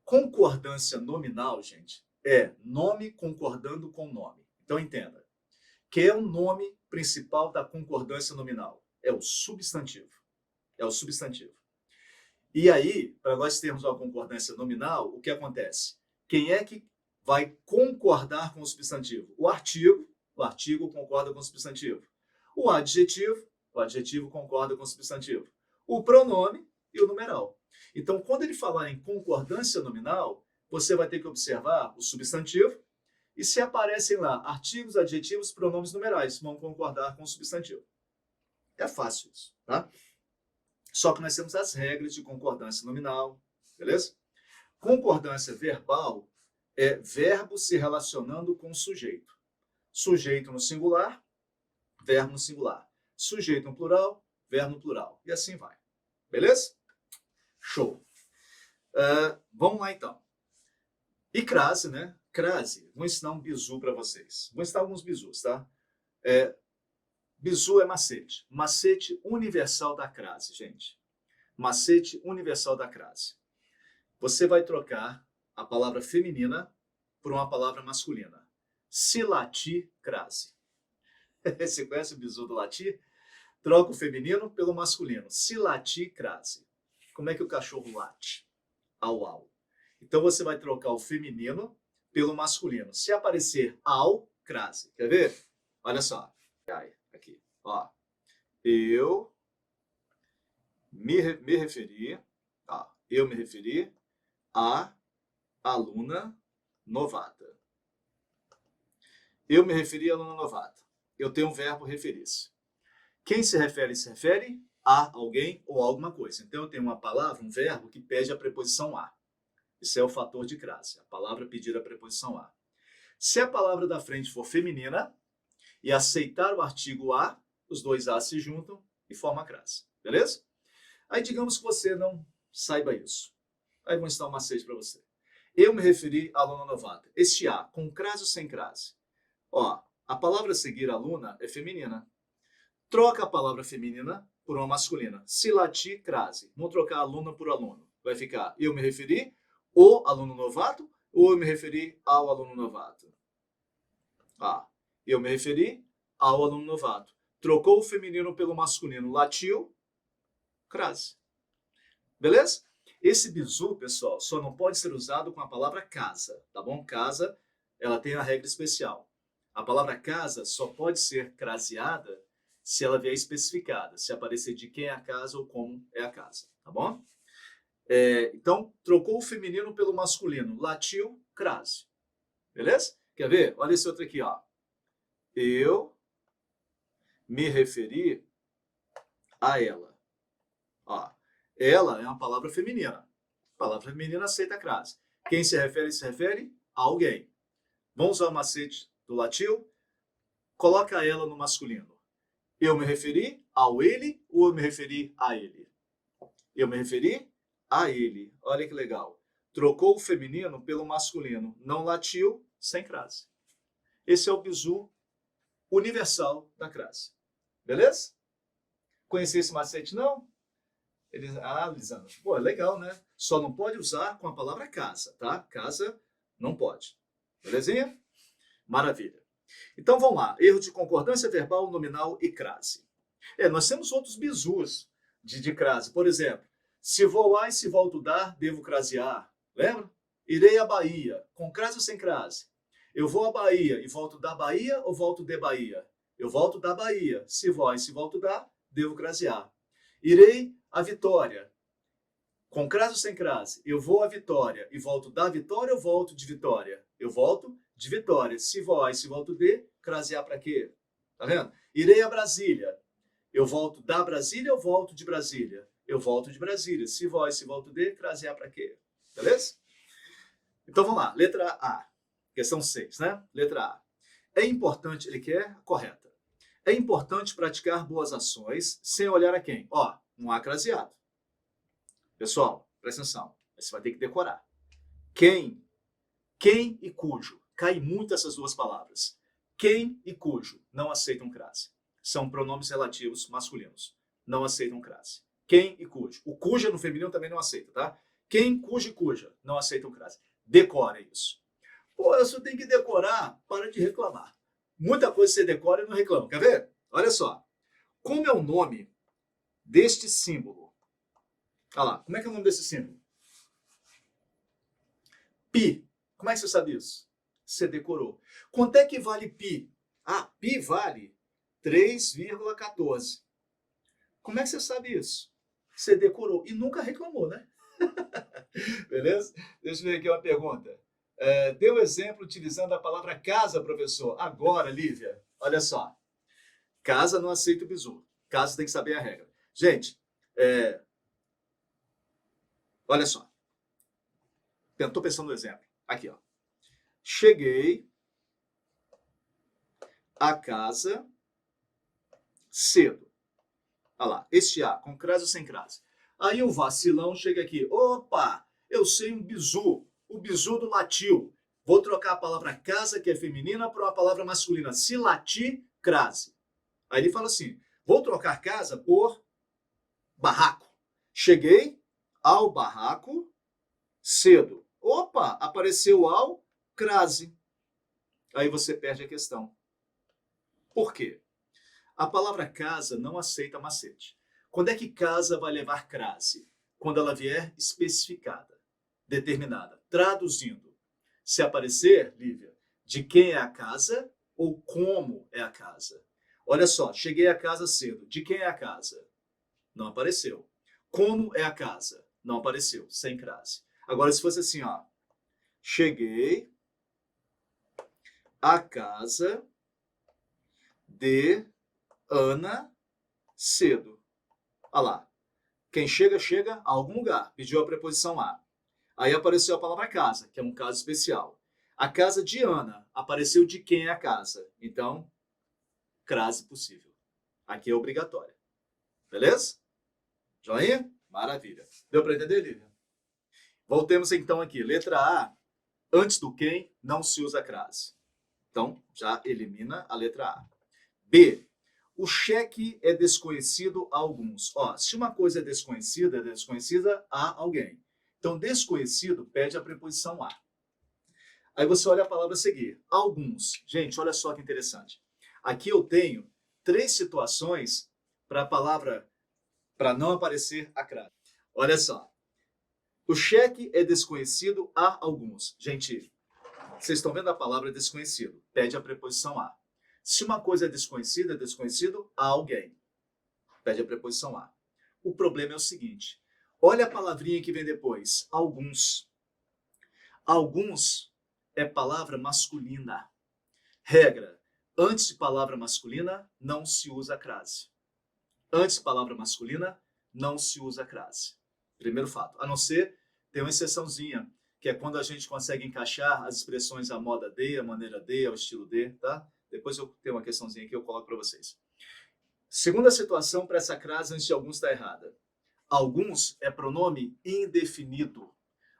Concordância nominal, gente, é nome concordando com nome. Então entenda. Que é o nome principal da concordância nominal? É o substantivo. É o substantivo. E aí, para nós termos uma concordância nominal, o que acontece? Quem é que vai concordar com o substantivo? O artigo concorda com o substantivo. O adjetivo concorda com o substantivo. O pronome e o numeral. Então, quando ele falar em concordância nominal, você vai ter que observar o substantivo e se aparecem lá artigos, adjetivos, pronomes numerais, vão concordar com o substantivo. É fácil isso, tá? Só que nós temos as regras de concordância nominal, beleza? Concordância verbal é verbo se relacionando com sujeito. Sujeito no singular, verbo no singular. Sujeito no plural, verbo no plural. E assim vai. Beleza? Show. Vamos lá, então. E crase, né? Crase. Vou ensinar um bizu para vocês. Vou ensinar alguns bizus, tá? Bizu é macete. Macete universal da crase, gente. Macete universal da crase. Você vai trocar a palavra feminina por uma palavra masculina. Se latir, crase. Você conhece o bizu do latir? Troca o feminino pelo masculino. Se latir, crase. Como é que o cachorro late? Au, au. Então você vai trocar o feminino pelo masculino. Se aparecer au, crase. Quer ver? Olha só. Aqui. Ó. Eu me referi a aluna novata. Eu me referi a aluna novata. Eu tenho um verbo referir-se. Quem se refere a alguém ou a alguma coisa. Então eu tenho uma palavra, um verbo que pede a preposição a. Isso é o fator de crase. A palavra pedir a preposição a. Se a palavra da frente for feminina e aceitar o artigo a, os dois a se juntam e formam a crase. Beleza? Aí digamos que você não saiba isso. Aí vou ensinar um macete para você. Eu me referi à aluna novata. Este a, com crase ou sem crase? Ó, a palavra a seguir, aluna, é feminina. Troca a palavra feminina por uma masculina. Se latir, crase. Vamos trocar aluna por aluno. Vai ficar eu me referi o aluno novato ou eu me referi ao aluno novato? Eu me referi ao aluno novato. Trocou o feminino pelo masculino. Latiu, crase. Beleza? Esse bizu, pessoal, só não pode ser usado com a palavra casa, tá bom? Casa, ela tem a regra especial. A palavra casa só pode ser craseada se ela vier especificada, se aparecer de quem é a casa ou como é a casa, tá bom? Então, trocou o feminino pelo masculino. Latiu, crase. Beleza? Quer ver? Olha esse outro aqui, ó. Eu me referi a ela. Ó, ela é uma palavra feminina. A palavra feminina aceita a crase. Quem se refere a alguém. Vamos usar o macete do latiu. Coloca ela no masculino. Eu me referi ao ele ou eu me referi a ele? Eu me referi a ele. Olha que legal. Trocou o feminino pelo masculino. Não latiu, sem crase. Esse é o bizu universal da crase. Beleza? Conhecia esse macete, não? Lisandro, pô, é legal, né? Só não pode usar com a palavra casa, tá? Casa não pode. Belezinha? Maravilha. Então vamos lá. Erro de concordância verbal, nominal e crase. Nós temos outros bizus de crase. Por exemplo, se vou a e se volto dar, devo crasear. Lembra? Irei à Bahia. Com crase ou sem crase? Eu vou à Bahia e volto da Bahia ou volto de Bahia? Eu volto da Bahia. Se vou a e se volto dar, devo crasear. Irei à Vitória. Com crase ou sem crase? Eu vou à Vitória e volto da Vitória ou volto de Vitória? Eu volto de Vitória. Se vou a e se volto de, crasear para quê? Tá vendo? Irei a Brasília. Eu volto da Brasília ou volto de Brasília? Eu volto de Brasília. Se vou a e se volto de, crasear para quê? Beleza? Então vamos lá. Letra A. questão 6, né? Letra A. É importante, ele quer correta. É importante praticar boas ações sem olhar a quem? Ó, um A craseado. Pessoal, presta atenção. Você vai ter que decorar. Quem e cujo. Cai muito essas duas palavras. Quem e cujo não aceitam crase. São pronomes relativos masculinos. Não aceitam crase. Quem e cujo. O cuja no feminino também não aceita, tá? Quem, cujo e cuja não aceitam crase. Decora isso. Pô, eu só tenho que decorar, para de reclamar. Muita coisa você decora e não reclama. Quer ver? Olha só. Como é o nome deste símbolo? Olha lá. Como é que é o nome desse símbolo? Pi. Como é que você sabe isso? Você decorou. Quanto é que vale pi? Ah, pi vale 3,14. Como é que você sabe isso? Você decorou e nunca reclamou, né? Beleza? Deixa eu ver aqui uma pergunta. Dê um exemplo utilizando a palavra casa, professor. Agora, Lívia, olha só. Casa não aceita o bizu. Casa tem que saber a regra. Gente, olha só. Estou pensando no exemplo. Aqui, ó. Cheguei à casa cedo. Olha lá, este A, com crase ou sem crase? Aí o vacilão chega aqui. Opa, eu sei um bizu. O bizu do latiu. Vou trocar a palavra casa, que é feminina, por uma palavra masculina. Se latir, crase. Aí ele fala assim, vou trocar casa por barraco. Cheguei ao barraco cedo. Opa, apareceu ao crase. Aí você perde a questão. Por quê? A palavra casa não aceita macete. Quando é que casa vai levar crase? Quando ela vier especificada, determinada. Traduzindo, se aparecer, Lívia, de quem é a casa ou como é a casa. Olha só, cheguei à casa cedo. De quem é a casa? Não apareceu. Como é a casa? Não apareceu, sem crase. Agora, se fosse assim, ó. Cheguei à casa de Ana cedo. Olha lá. Quem chega, chega a algum lugar. Pediu a preposição a. Aí apareceu a palavra casa, que é um caso especial. A casa de Ana. Apareceu de quem é a casa. Então, crase possível. Aqui é obrigatória. Beleza? Joinha? Maravilha. Deu para entender, Lívia? Voltemos então aqui. Letra A. Antes do quem, não se usa crase. Então, já elimina a letra A. B. O cheque é desconhecido a alguns. Ó, se uma coisa é desconhecida a alguém. Então, desconhecido pede a preposição a. Aí você olha a palavra a seguir. Alguns. Gente, olha só que interessante. Aqui eu tenho 3 situações para a palavra, para não aparecer a crase. Olha só. O cheque é desconhecido a alguns. Gente, vocês estão vendo a palavra desconhecido. Pede a preposição a. Se uma coisa é desconhecido a alguém. Pede a preposição a. O problema é o seguinte. Olha a palavrinha que vem depois. Alguns. Alguns é palavra masculina. Regra. Antes de palavra masculina, não se usa crase. Antes de palavra masculina, não se usa crase. Primeiro fato. A não ser, tem uma exceçãozinha, que é quando a gente consegue encaixar as expressões à moda de, à maneira de, ao estilo de, tá? Depois eu tenho uma questãozinha aqui, eu coloco para vocês. Segunda situação para essa crase antes de alguns está errada. Alguns é pronome indefinido.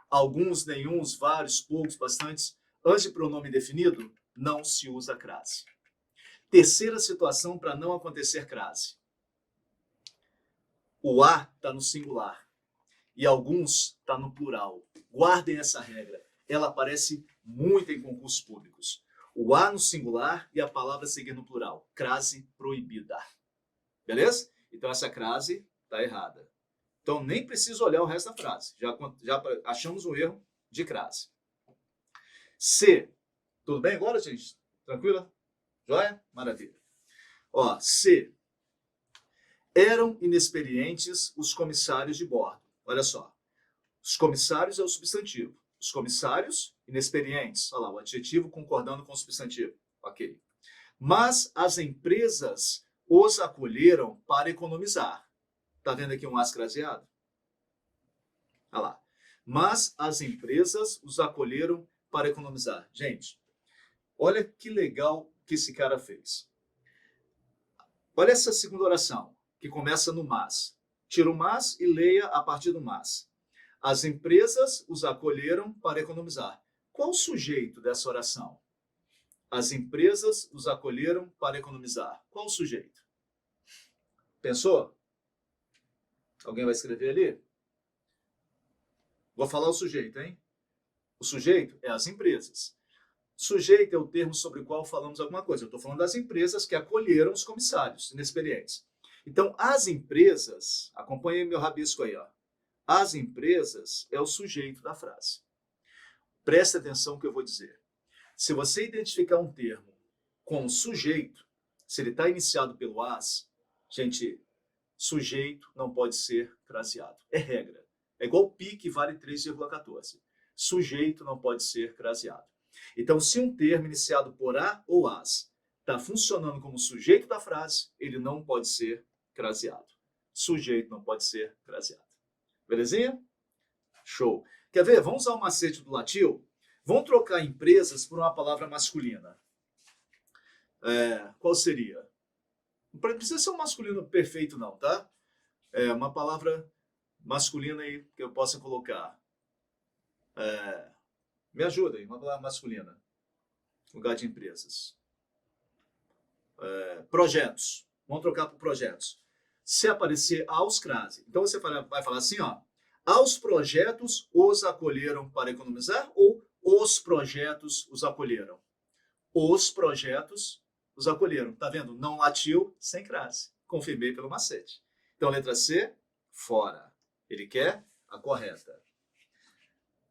Alguns, nenhuns, vários, poucos, bastantes. Antes de pronome indefinido, não se usa crase. Terceira situação para não acontecer crase. O a está no singular e alguns está no plural. Guardem essa regra. Ela aparece muito em concursos públicos. O a no singular e a palavra a seguir no plural. Crase proibida. Beleza? Então essa crase está errada. Então nem preciso olhar o resto da frase. Já achamos um erro de crase. C. Tudo bem agora, gente? Tranquila? Joia? Maravilha. Ó, C. Eram inexperientes os comissários de bordo. Olha só. Os comissários é o substantivo. Os comissários, inexperientes. Olha lá, o adjetivo concordando com o substantivo. Ok. Mas as empresas os acolheram para economizar. Está vendo aqui um as craseado? Olha lá. Mas as empresas os acolheram para economizar. Gente, Olha que legal que esse cara fez. Olha essa segunda oração, que começa no mas. Tira o mas e leia a partir do mas. As empresas os acolheram para economizar. Qual o sujeito dessa oração? As empresas os acolheram para economizar. Qual o sujeito? Pensou? Alguém vai escrever ali? Vou falar o sujeito, hein? O sujeito é as empresas. Sujeito é o termo sobre o qual falamos alguma coisa. Eu estou falando das empresas que acolheram os comissários inexperientes. Então, as empresas, acompanhe meu rabisco aí, ó. As empresas é o sujeito da frase. Preste atenção no que eu vou dizer. Se você identificar um termo com sujeito, se ele está iniciado pelo as, gente, sujeito não pode ser craseado. É regra. É igual pi que vale 3,14. Sujeito não pode ser craseado. Então, se um termo iniciado por a ou as está funcionando como sujeito da frase, ele não pode ser craseado. Sujeito não pode ser craseado. Belezinha? Show. Quer ver? Vamos usar o macete do latil? Vamos trocar empresas por uma palavra masculina. Qual seria? Não precisa ser um masculino perfeito não, tá? Uma palavra masculina aí que eu possa colocar. Me ajuda aí, uma palavra masculina. Lugar de empresas. Projetos. Vamos trocar por projetos. Se aparecer aos crase. Então você vai falar assim, ó. Aos projetos os acolheram para economizar ou os projetos os acolheram? Os projetos os acolheram. Tá vendo? Não latiu, sem crase. Confirmei pelo macete. Então, letra C, fora. Ele quer a correta.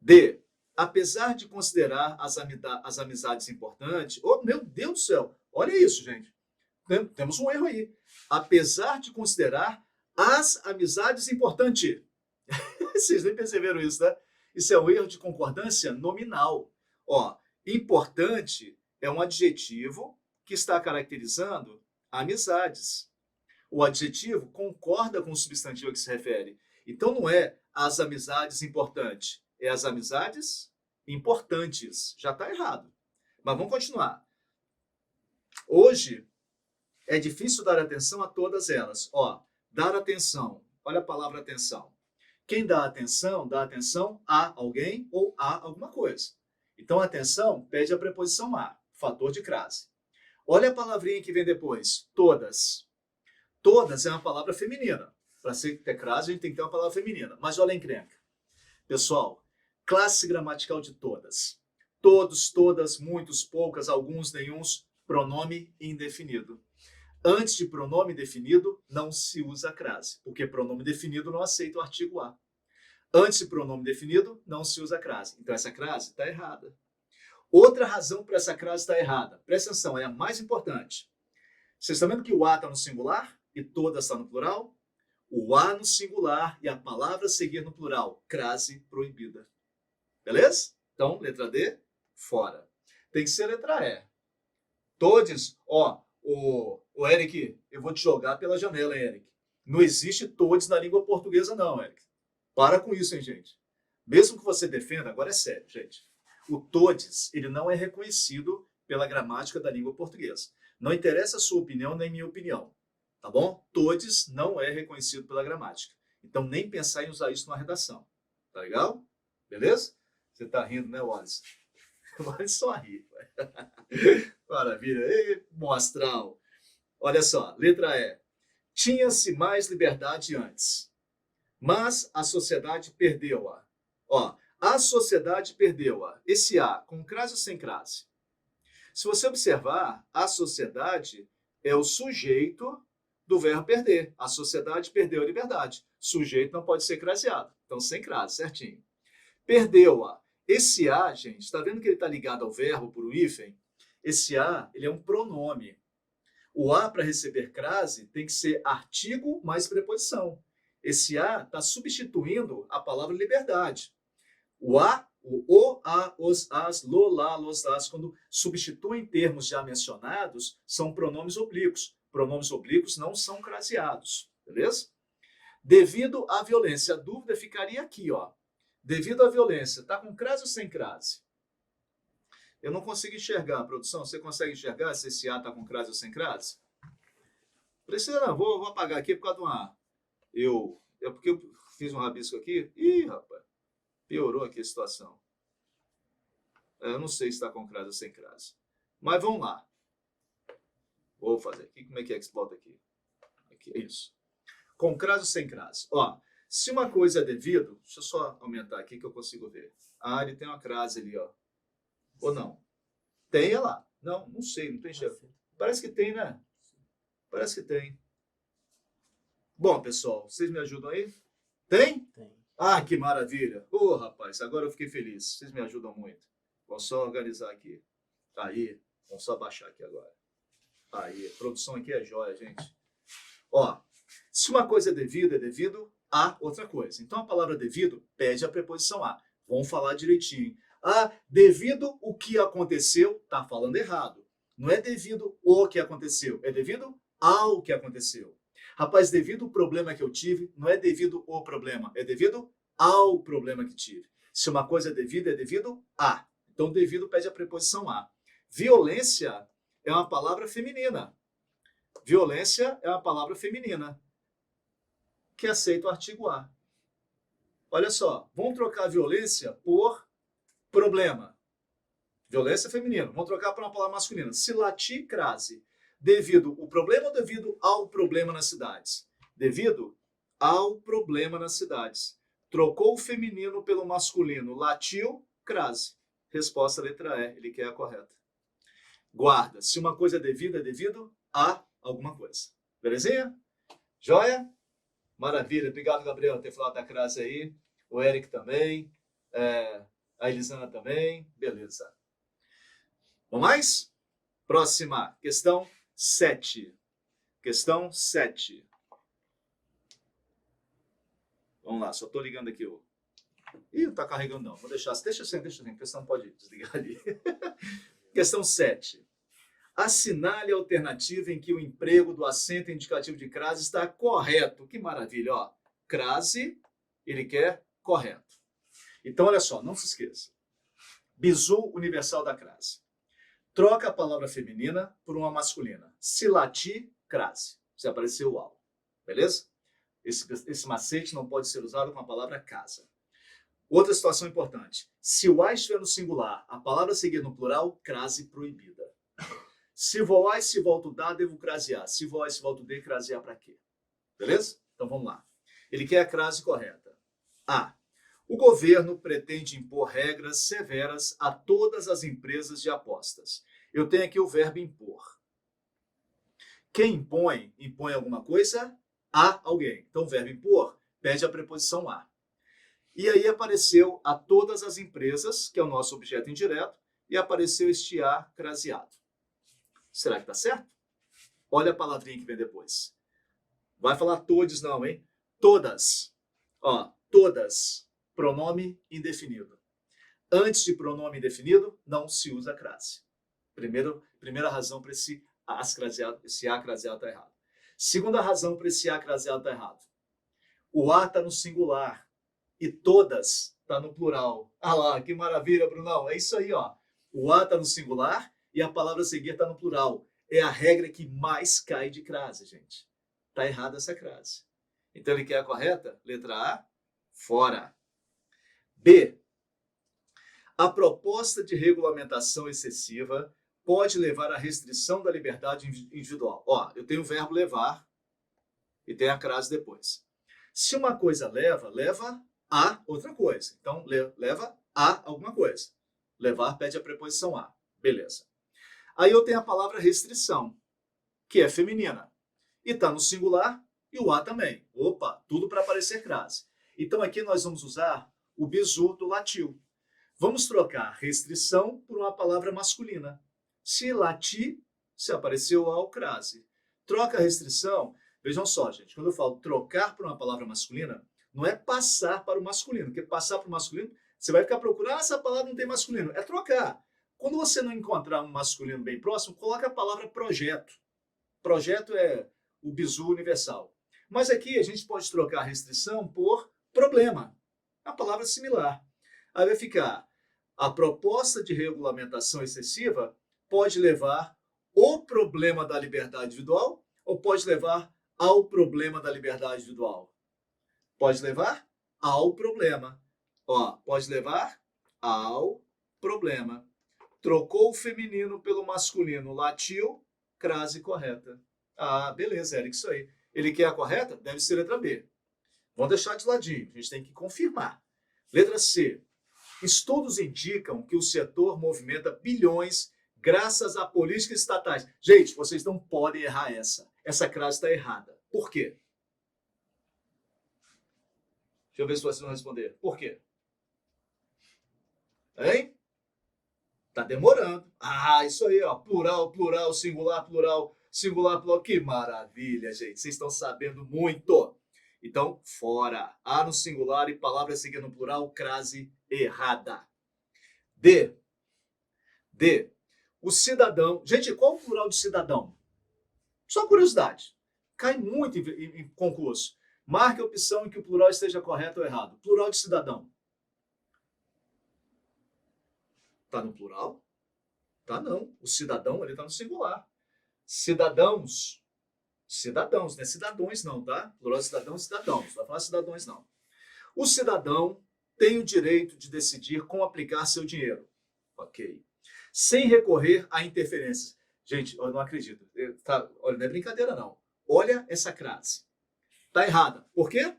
D. Apesar de considerar as amizades importantes... Oh, meu Deus do céu! Olha isso, gente. Temos um erro aí. Apesar de considerar as amizades importantes. Vocês nem perceberam isso, né? Isso é um erro de concordância nominal. Ó, importante é um adjetivo que está caracterizando amizades. O adjetivo concorda com o substantivo a que se refere. Então não é as amizades importantes, é as amizades importantes. Já está errado. Mas vamos continuar. Hoje é difícil dar atenção a todas elas. Ó, dar atenção. Olha a palavra atenção. Quem dá atenção a alguém ou a alguma coisa. Então, atenção pede a preposição a, fator de crase. Olha a palavrinha que vem depois, todas. Todas é uma palavra feminina. Para ser ter crase, a gente tem que ter uma palavra feminina. Mas olha a encrenca. Pessoal, classe gramatical de todas. Todos, todas, muitos, poucas, alguns, nenhuns, pronome indefinido. Antes de pronome definido, não se usa crase, porque pronome definido não aceita o artigo a. Antes de pronome definido, não se usa crase. Então, essa crase está errada. Outra razão para essa crase estar errada, presta atenção, é a mais importante. Vocês estão vendo que o a está no singular e todas está no plural? O a no singular e a palavra a seguir no plural. Crase proibida. Beleza? Então, letra D, fora. Tem que ser letra E. Todes, ó, o Eric, eu vou te jogar pela janela, Eric. Não existe todes na língua portuguesa não, Eric. Para com isso, hein, gente. Mesmo que você defenda, agora é sério, gente. O todes, ele não é reconhecido pela gramática da língua portuguesa. Não interessa a sua opinião nem minha opinião, tá bom? Todes não é reconhecido pela gramática. Então, nem pensar em usar isso na redação. Tá legal? Beleza? Você tá rindo, né, Wallace? Wallace só ri. Maravilha. Ei, bom astral. Olha só, letra E. Tinha-se mais liberdade antes, mas a sociedade perdeu-a. Ó, a sociedade perdeu-a. Esse A, com crase ou sem crase? Se você observar, a sociedade é o sujeito do verbo perder. A sociedade perdeu a liberdade. Sujeito não pode ser craseado. Então, sem crase, certinho. Perdeu-a. Esse A, gente, está vendo que ele está ligado ao verbo por um hífen? Esse A, ele é um pronome. O A, para receber crase, tem que ser artigo mais preposição. Esse A está substituindo a palavra liberdade. O A, o, a, os, as, lo, lá, los, las, quando substituem termos já mencionados, são pronomes oblíquos. Pronomes oblíquos não são craseados, beleza? Devido à violência, a dúvida ficaria aqui, ó. Devido à violência, está com crase ou sem crase? Eu não consigo enxergar, produção. Você consegue enxergar se esse A está com crase ou sem crase? Precisa não, vou apagar aqui por causa de uma... É porque eu fiz um rabisco aqui. Ih, rapaz, piorou aqui a situação. Eu não sei se está com crase ou sem crase. Mas vamos lá. Vou fazer aqui. Como é que explode aqui? Aqui, isso. Com crase ou sem crase? Ó, se uma coisa é devido... Deixa eu só aumentar aqui que eu consigo ver. Ah, ele tem uma crase ali, ó. Ou não? Tem, olha lá. Não, não sei, não tem cheiro. Parece que tem, né? Parece que tem. Bom, pessoal, vocês me ajudam aí? Tem? Tem. Ah, que maravilha. Ô, rapaz, agora eu fiquei feliz. Vocês me ajudam muito. Vamos só organizar aqui. Aí, vamos só baixar aqui agora. Aí, a produção aqui é jóia, gente. Ó, se uma coisa é devido a outra coisa. Então, a palavra devido pede a preposição a. Vamos falar direitinho. Ah, devido o que aconteceu, tá falando errado. Não é devido o que aconteceu, é devido ao que aconteceu. Rapaz, devido ao problema que eu tive, não é devido ao problema, é devido ao problema que tive. Se uma coisa é devido a. Então, devido pede a preposição a. Violência é uma palavra feminina. Violência é uma palavra feminina que aceita o artigo a. Olha só, vamos trocar violência por problema. Violência feminina. Vamos trocar por uma palavra masculina. Se latir, crase. Devido o problema ou devido ao problema nas cidades? Devido ao problema nas cidades. Trocou o feminino pelo masculino. Latiu, crase. Resposta letra E. Ele quer a correta. Guarda. Se uma coisa é devido a alguma coisa. Belezinha? Joia? Maravilha. Obrigado, Gabriel, por ter falado da crase aí. O Eric também. A Elisana também. Beleza. Vamos mais? Próxima. Questão 7. Questão 7. Vamos lá. Só estou ligando aqui o... Ih, não está carregando não. Vou deixar. Deixa assim. A questão pode desligar ali. Questão 7. Assinale a alternativa em que o emprego do acento indicativo de crase está correto. Que maravilha, ó. Crase, ele quer correto. Então, olha só, não se esqueça. Bizu universal da crase. Troca a palavra feminina por uma masculina. Se latir, crase. Se apareceu o ao. Beleza? Esse macete não pode ser usado com a palavra casa. Outra situação importante. Se o a estiver no singular, a palavra seguir no plural, crase proibida. Se voar e se volta o dá, devo crasear. Se voar e se volta o de, crasear para quê? Beleza? Então vamos lá. Ele quer a crase correta. A. O governo pretende impor regras severas a todas as empresas de apostas. Eu tenho aqui o verbo impor. Quem impõe, impõe alguma coisa a alguém. Então o verbo impor pede a preposição a. E aí apareceu a todas as empresas, que é o nosso objeto indireto, e apareceu este a craseado. Será que está certo? Olha a palavrinha que vem depois. Vai falar todos não, hein? Todas. Ó, todas. Pronome indefinido. Antes de pronome indefinido, não se usa crase. Primeira razão para esse a craseado está errado. Segunda razão para esse a craseado está errado. O a está no singular e todas está no plural. Ah lá, que maravilha, Brunão. É isso aí, ó. O a está no singular e a palavra a seguir está no plural. É a regra que mais cai de crase, gente. Está errada essa crase. Então ele quer a correta? Letra A, fora. B. A proposta de regulamentação excessiva pode levar à restrição da liberdade individual. Ó, eu tenho o verbo levar e tem a crase depois. Se uma coisa leva a outra coisa. Então, leva a alguma coisa. Levar pede a preposição a. Beleza. Aí eu tenho a palavra restrição, que é feminina. E está no singular e o a também. Opa, tudo para aparecer crase. Então aqui nós vamos usar o bizu do latiu. Vamos trocar restrição por uma palavra masculina. Se latir, se apareceu ao crase. Troca a restrição. Vejam só, gente, quando eu falo trocar por uma palavra masculina, não é passar para o masculino, porque passar para o masculino, você vai ficar procurando, essa palavra não tem masculino. É trocar. Quando você não encontrar um masculino bem próximo, coloca a palavra projeto. Projeto é o bizu universal. Mas aqui a gente pode trocar restrição por problema. A palavra similar. Aí vai ficar a proposta de regulamentação excessiva pode levar ao problema da liberdade individual ou pode levar ao problema da liberdade individual? Pode levar ao problema. Ó, pode levar ao problema. Trocou o feminino pelo masculino, latiu, crase correta. Ah, beleza, Eric, isso aí. Ele quer a correta? Deve ser letra B. Vamos deixar de ladinho, a gente tem que confirmar. Letra C. Estudos indicam que o setor movimenta bilhões graças a políticas estatais. Gente, vocês não podem errar essa. Essa crase está errada. Por quê? Deixa eu ver se vocês vão responder. Por quê? Hein? Tá demorando. Ah, isso aí, ó. Plural, plural, singular, plural, singular, plural. Que maravilha, gente. Vocês estão sabendo muito. Então, fora. A no singular e palavra seguida no plural, crase errada. D. D. O cidadão. Gente, qual o plural de cidadão? Só curiosidade. Cai muito em concurso. Marque a opção em que o plural esteja correto ou errado. Plural de cidadão. Está no plural? Tá não. O cidadão, ele está no singular. Cidadãos. Cidadãos, não é cidadãos não, tá? Plural de cidadão, cidadãos. Não vai falar cidadãos não. O cidadão tem o direito de decidir como aplicar seu dinheiro. Ok. Sem recorrer a interferências. Gente, eu não acredito. Olha, não é brincadeira não. Olha essa crase. Tá errada. Por quê?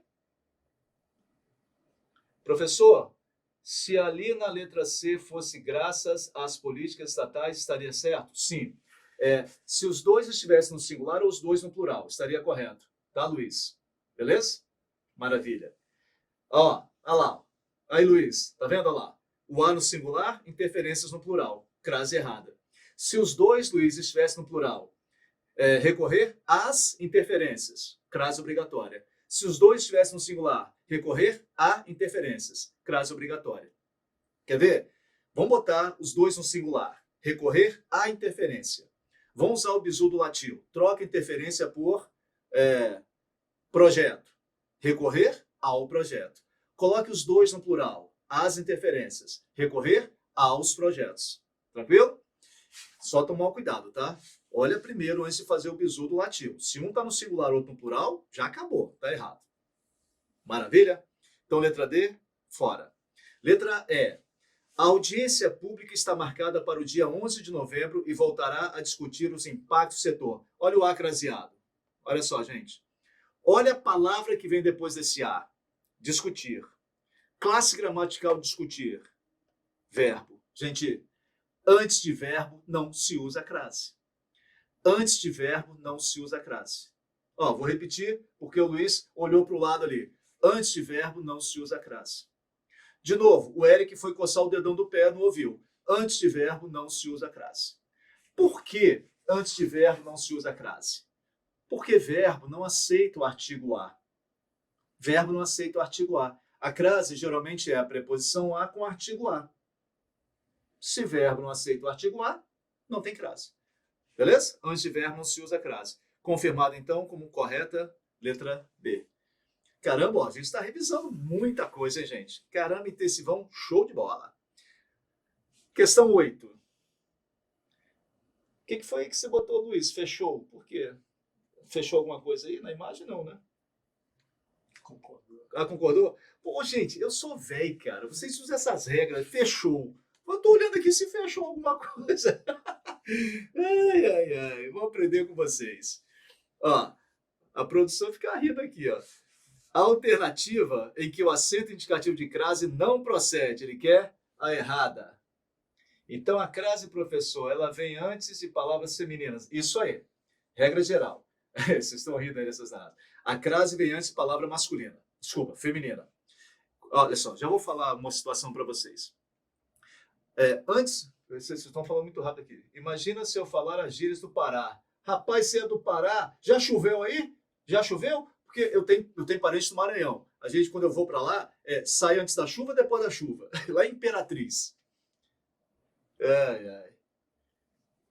Professor, se ali na letra C fosse graças às políticas estatais, estaria certo? Sim. Se os dois estivessem no singular ou os dois no plural, estaria correto. Tá, Luiz? Beleza? Maravilha. Ó, olha lá. Aí, Luiz, tá vendo? Olha lá. O A no singular, interferências no plural. Crase errada. Se os dois, Luiz, estivessem no plural, recorrer às interferências. Crase obrigatória. Se os dois estivessem no singular, recorrer a interferências. Crase obrigatória. Quer ver? Vamos botar os dois no singular. Recorrer à interferência. Vamos usar o bizu do latim. Troca interferência por projeto. Recorrer ao projeto. Coloque os dois no plural. As interferências. Recorrer aos projetos. Tranquilo? Só tomar cuidado, tá? Olha primeiro antes de fazer o bizu do latim. Se um está no singular, outro no plural, já acabou. Tá errado. Maravilha? Então, letra D, fora. Letra E. A audiência pública está marcada para o dia 11 de novembro e voltará a discutir os impactos do setor. Olha o A craseado. Olha só, gente. Olha a palavra que vem depois desse A. Discutir. Classe gramatical discutir. Verbo. Gente, antes de verbo não se usa crase. Antes de verbo não se usa crase. Ó, vou repetir porque o Luiz olhou para o lado ali. Antes de verbo não se usa crase. De novo, o Eric foi coçar o dedão do pé, não ouviu. Antes de verbo não se usa crase. Por que antes de verbo não se usa crase? Porque verbo não aceita o artigo a. Verbo não aceita o artigo a. A crase geralmente é a preposição a com o artigo a. Se verbo não aceita o artigo a, não tem crase. Beleza? Antes de verbo não se usa crase. Confirmado então como correta, letra B. Caramba, ó, a gente está revisando muita coisa, hein, gente? Caramba, intensivão, show de bola. Questão 8. O que foi que você botou, Luiz? Fechou? Por quê? Fechou alguma coisa aí na imagem? Não, né? Concordou. Ah, concordou? Pô, gente, eu sou velho, cara. Vocês usam essas regras. Fechou. Eu tô olhando aqui se fechou alguma coisa. Ai, ai, ai. Vou aprender com vocês. Ó, a produção fica rindo aqui, ó. A alternativa em que o acento indicativo de crase não procede, ele quer a errada. Então, a crase, professor, ela vem antes de palavras femininas. Isso aí, regra geral. Vocês estão rindo aí dessas dadas. A crase vem antes de palavra masculina. Desculpa, feminina. Olha só, já vou falar uma situação para vocês. Antes, vocês estão falando muito rápido aqui. Imagina se eu falar as gírias do Pará. Rapaz, você é do Pará? Já choveu aí? Já choveu? Porque eu tenho parentes no Maranhão. A gente, quando eu vou para lá, sai antes da chuva, depois da chuva. Lá em Imperatriz. Ai, ai.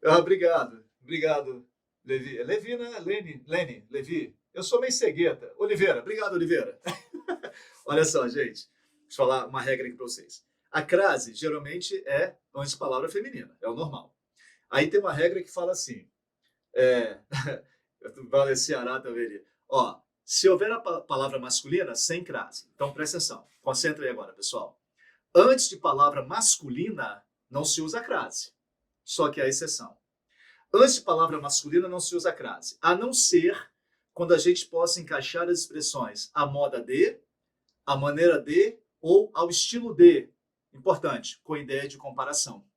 Ah, obrigado. Obrigado, Levi. Levi, né? Lene, Levi. Eu sou meio cegueta. Oliveira. Obrigado, Oliveira. Olha só, gente. Deixa eu falar uma regra aqui para vocês. A crase, geralmente, é antes de palavra feminina. É o normal. Aí tem uma regra que fala assim. Vale Ceará também ali. Ó, se houver a palavra masculina, sem crase. Então, presta atenção. Concentra aí agora, pessoal. Antes de palavra masculina, não se usa crase. Só que há exceção. Antes de palavra masculina, não se usa crase. A não ser quando a gente possa encaixar as expressões à moda de, à maneira de ou ao estilo de. Importante, com ideia de comparação.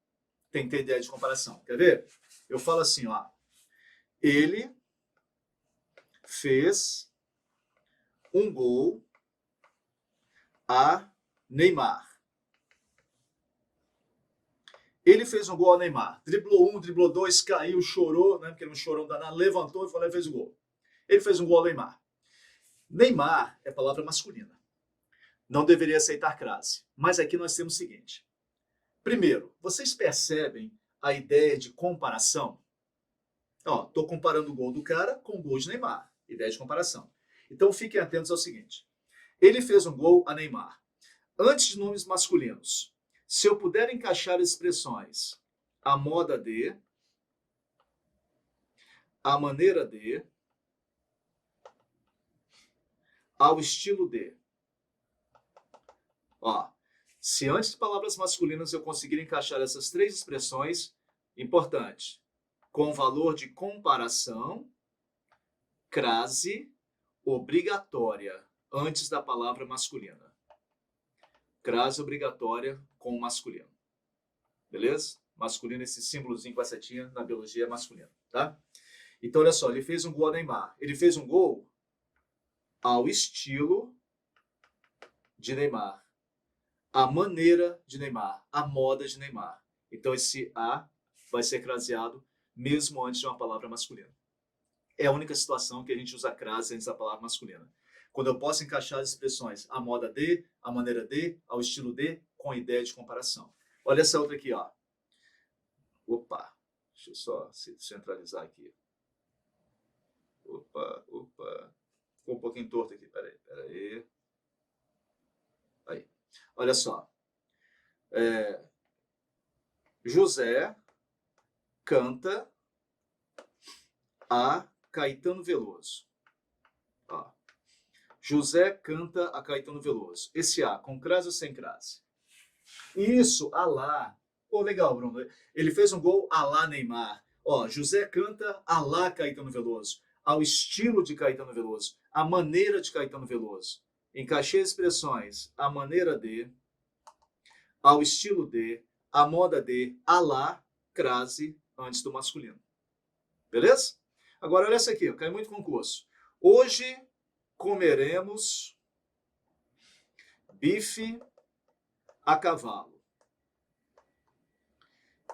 Tem que ter ideia de comparação. Quer ver? Eu falo assim, ó. Ele fez um gol a Neymar. Ele fez um gol a Neymar. Driblou um, driblou dois, caiu, chorou, né? Porque ele não chorou danado, levantou e falou e fez o gol. Ele fez um gol a Neymar. Neymar é palavra masculina. Não deveria aceitar crase. Mas aqui nós temos o seguinte. Primeiro, vocês percebem a ideia de comparação? Ó, estou comparando o gol do cara com o gol de Neymar. Ideia de comparação. Então fiquem atentos ao seguinte. Ele fez um gol a Neymar. Antes de nomes masculinos, se eu puder encaixar expressões à moda de, à maneira de, ao estilo de. Ó, se antes de palavras masculinas eu conseguir encaixar essas três expressões, importante, com valor de comparação, crase, obrigatória, antes da palavra masculina. Crase obrigatória com o masculino. Beleza? Masculino, esse símbolozinho com a setinha na biologia é masculino, tá? Então, olha só, ele fez um gol a Neymar. Ele fez um gol ao estilo de Neymar. A maneira de Neymar. A moda de Neymar. Então, esse a vai ser craseado mesmo antes de uma palavra masculina. É a única situação que a gente usa crase antes da palavra masculina. Quando eu posso encaixar as expressões à moda de, à maneira de, ao estilo de, com ideia de comparação. Olha essa outra aqui, ó. Opa, deixa eu só centralizar aqui. Opa. Ficou um pouquinho torto aqui, peraí. Aí. Olha só. José canta a Caetano Veloso. Ó. José canta a Caetano Veloso. Esse A, com crase ou sem crase? Isso, a lá. Pô, legal, Bruno. Ele fez um gol a lá Neymar. Ó, José canta a lá Caetano Veloso. Ao estilo de Caetano Veloso. A maneira de Caetano Veloso. Encaixei expressões a maneira de, ao estilo de, a moda de, a lá, crase, antes do masculino. Beleza? Agora, olha essa aqui, eu caio muito concurso. Hoje comeremos bife a cavalo.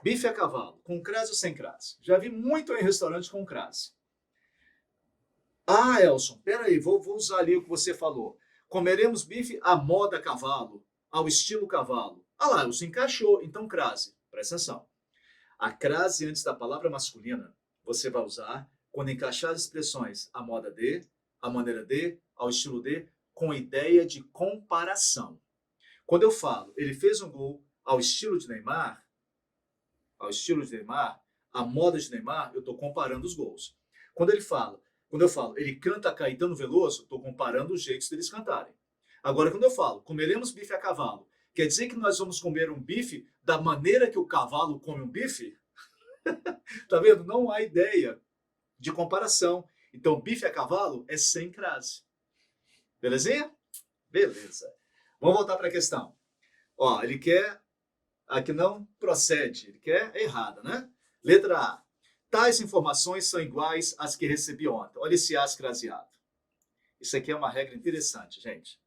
Bife a cavalo, com crase ou sem crase? Já vi muito em restaurante com crase. Ah, Elson, peraí, vou usar ali o que você falou. Comeremos bife à moda cavalo, ao estilo cavalo. Ah lá, Elson encaixou, então crase. Presta atenção. A crase antes da palavra masculina, você vai usar quando encaixar as expressões à moda de, à maneira de, ao estilo de, com ideia de comparação. Quando eu falo, ele fez um gol ao estilo de Neymar, à moda de Neymar, eu estou comparando os gols. Quando eu falo, ele canta Caetano Veloso, estou comparando os jeitos deles cantarem. Agora, quando eu falo, comeremos bife a cavalo, quer dizer que nós vamos comer um bife da maneira que o cavalo come um bife? Tá vendo? Não há ideia de comparação. Então, bife a cavalo é sem crase. Belezinha? Beleza. Vamos voltar para a questão. Ó, ele quer... Aqui não procede, ele quer errada, né? Letra A. Tais informações são iguais às que recebi ontem. Olha esse as craseado. Isso aqui é uma regra interessante, gente.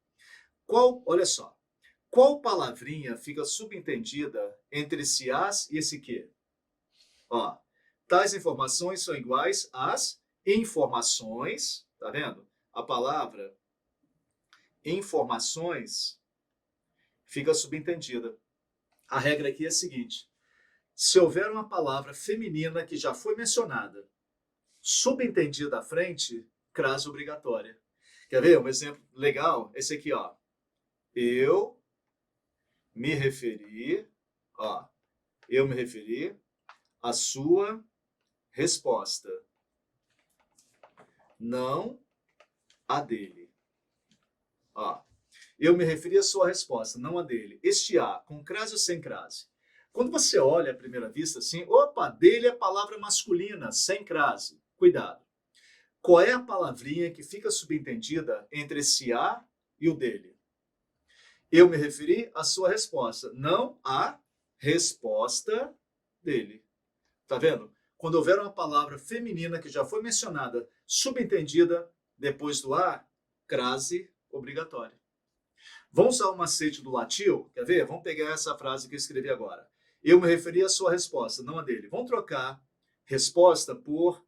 Olha só. Qual palavrinha fica subentendida entre esse as e esse que? Ó, tais informações são iguais às informações, tá vendo? A palavra informações fica subentendida. A regra aqui é a seguinte: se houver uma palavra feminina que já foi mencionada, subentendida à frente, crase obrigatória. Quer ver um exemplo legal? Esse aqui, ó. Eu me referi, ó, eu me referi à sua resposta, não a dele. Ó, eu me referi à sua resposta, não a dele. Este a, com crase ou sem crase? Quando você olha à primeira vista assim, opa, dele é palavra masculina, sem crase. Cuidado. Qual é a palavrinha que fica subentendida entre esse a e o dele? Eu me referi à sua resposta, não à resposta dele. Tá vendo? Quando houver uma palavra feminina que já foi mencionada, subentendida depois do a, crase obrigatória. Vamos usar o macete do latil? Quer ver? Vamos pegar essa frase que eu escrevi agora. Eu me referi à sua resposta, não a dele. Vamos trocar resposta por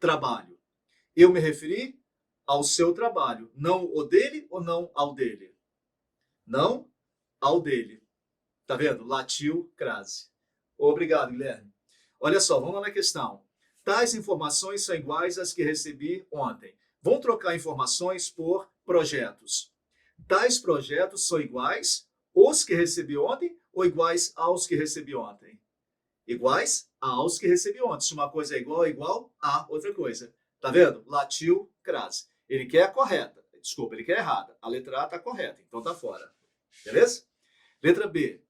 trabalho. Eu me referi ao seu trabalho, não o dele ou não ao dele? Não ao dele. Tá vendo? Latil, crase. Obrigado, Guilherme. Olha só, vamos lá na questão. Tais informações são iguais às que recebi ontem. Vamos trocar informações por projetos. Tais projetos são iguais aos que recebi ontem ou iguais aos que recebi ontem? Iguais aos que recebi ontem. Se uma coisa é igual a outra coisa. Tá vendo? Latil, crase. Ele quer a correta. Desculpa, ele quer a errada. A letra A está correta, então tá fora. Beleza? Letra B.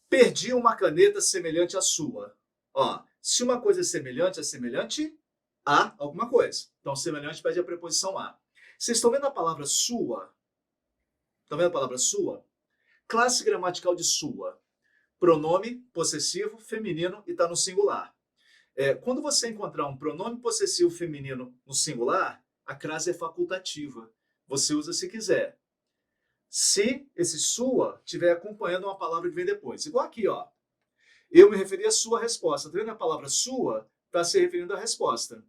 Perdi uma caneta semelhante à sua. Ó, se uma coisa é semelhante a alguma coisa. Então, semelhante pede a preposição a. Vocês estão vendo a palavra sua? Estão vendo a palavra sua? Classe gramatical de sua. Pronome possessivo feminino e está no singular. Quando você encontrar um pronome possessivo feminino no singular, a crase é facultativa. Você usa se quiser. Se esse sua estiver acompanhando uma palavra que vem depois. Igual aqui, ó. Eu me referi à sua resposta. Tá vendo? A palavra sua está se referindo à resposta.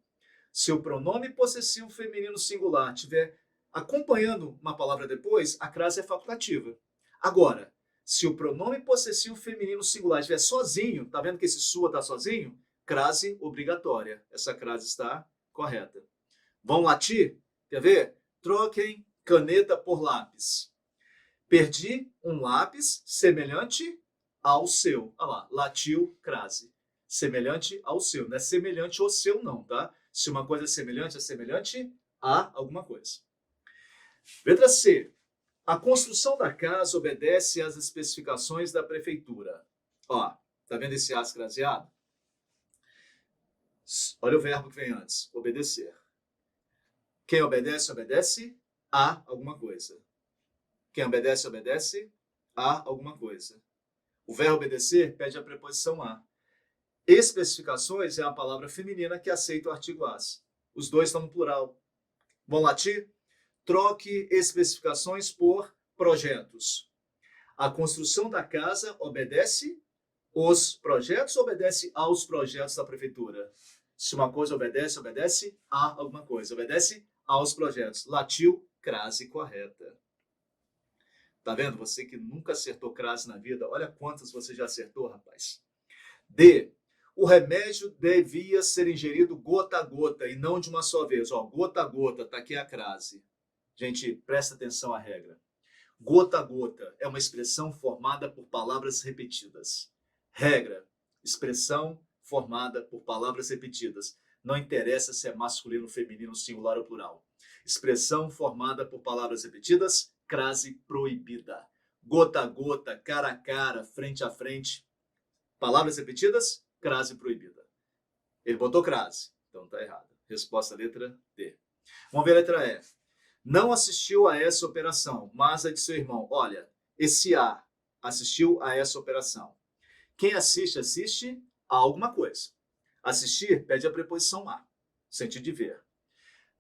Se o pronome possessivo feminino singular estiver acompanhando uma palavra depois, a crase é facultativa. Agora, se o pronome possessivo feminino singular estiver sozinho, tá vendo que esse sua está sozinho? Crase obrigatória. Essa crase está correta. Vamos latir? Quer ver? Troquem caneta por lápis. Perdi um lápis semelhante ao seu. Olha lá, latil, crase. Semelhante ao seu. Não é semelhante ao seu, não, tá? Se uma coisa é semelhante a alguma coisa. Letra C. A construção da casa obedece às especificações da prefeitura. Ó, tá vendo esse as craseado? Olha o verbo que vem antes. Obedecer. Quem obedece, obedece a alguma coisa. Quem obedece, obedece a alguma coisa. O verbo obedecer pede a preposição a. Especificações é a palavra feminina que aceita o artigo as. Os dois estão no plural. Vamos latir? Troque especificações por projetos. A construção da casa obedece os projetos ou obedece aos projetos da prefeitura? Se uma coisa obedece, obedece a alguma coisa. Obedece aos projetos. Latil, crase correta. Tá vendo? Você que nunca acertou crase na vida, olha quantas você já acertou, rapaz. D. O remédio devia ser ingerido gota a gota e não de uma só vez. Ó, gota a gota, tá aqui a crase. Gente, presta atenção à regra. Gota a gota é uma expressão formada por palavras repetidas. Regra, expressão formada por palavras repetidas. Não interessa se é masculino, feminino, singular ou plural. Expressão formada por palavras repetidas, crase proibida. Gota a gota, cara a cara, frente a frente. Palavras repetidas, crase proibida. Ele botou crase, então tá errado. Resposta letra D. Vamos ver a letra E. Não assistiu a essa operação, mas a de seu irmão. Olha, esse A assistiu a essa operação. Quem assiste, assiste a alguma coisa. Assistir pede a preposição a, sentido de ver.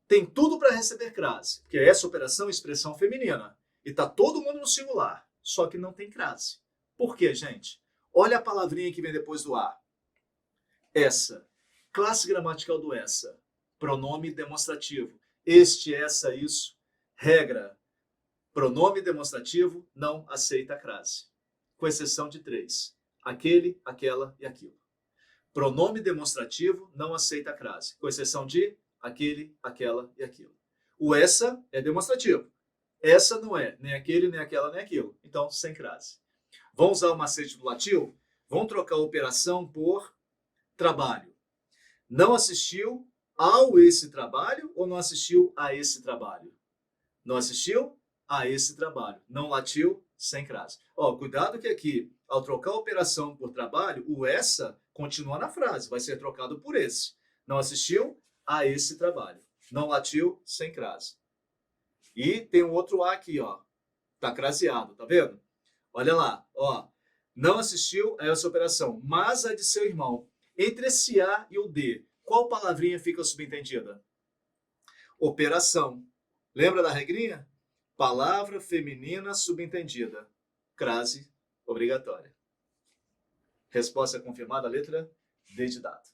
Tem tudo para receber crase, porque essa operação é expressão feminina. E tá todo mundo no singular, só que não tem crase. Por quê, gente? Olha a palavrinha que vem depois do a. Essa. Classe gramatical do essa. Pronome demonstrativo. Este, essa, isso. Regra. Pronome demonstrativo não aceita crase. Com exceção de 3. Aquele, aquela e aquilo. Pronome demonstrativo não aceita crase. Com exceção de aquele, aquela e aquilo. O essa é demonstrativo. Essa não é nem aquele, nem aquela, nem aquilo. Então, sem crase. Vão usar o macete do latil? Vão trocar operação por trabalho. Não assistiu ao esse trabalho ou não assistiu a esse trabalho? Não assistiu a esse trabalho. Não latiu, sem crase. Ó, cuidado que aqui, ao trocar a operação por trabalho, o essa continua na frase, vai ser trocado por esse. Não assistiu a esse trabalho. Não latiu, sem crase. E tem um outro A aqui, ó. Tá craseado, tá vendo? Olha lá, ó. Não assistiu a essa operação, mas a de seu irmão. Entre esse A e o D, qual palavrinha fica subentendida? Operação. Lembra da regrinha? Palavra feminina subentendida. Crase obrigatória. Resposta confirmada, letra D de dado.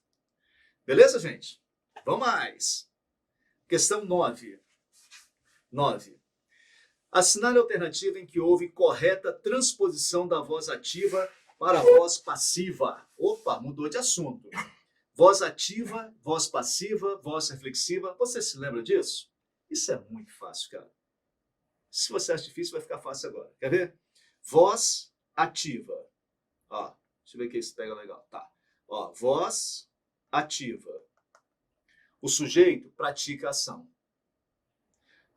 Beleza, gente? Vamos mais. Questão 9. 9. Assinale a alternativa em que houve correta transposição da voz ativa para a voz passiva. Opa, mudou de assunto. Voz ativa, voz passiva, voz reflexiva. Você se lembra disso? Isso é muito fácil, cara. Se você acha difícil, vai ficar fácil agora. Quer ver? Voz ativa. Ó, deixa eu ver que isso pega legal. Tá. Ó, voz ativa. O sujeito pratica a ação.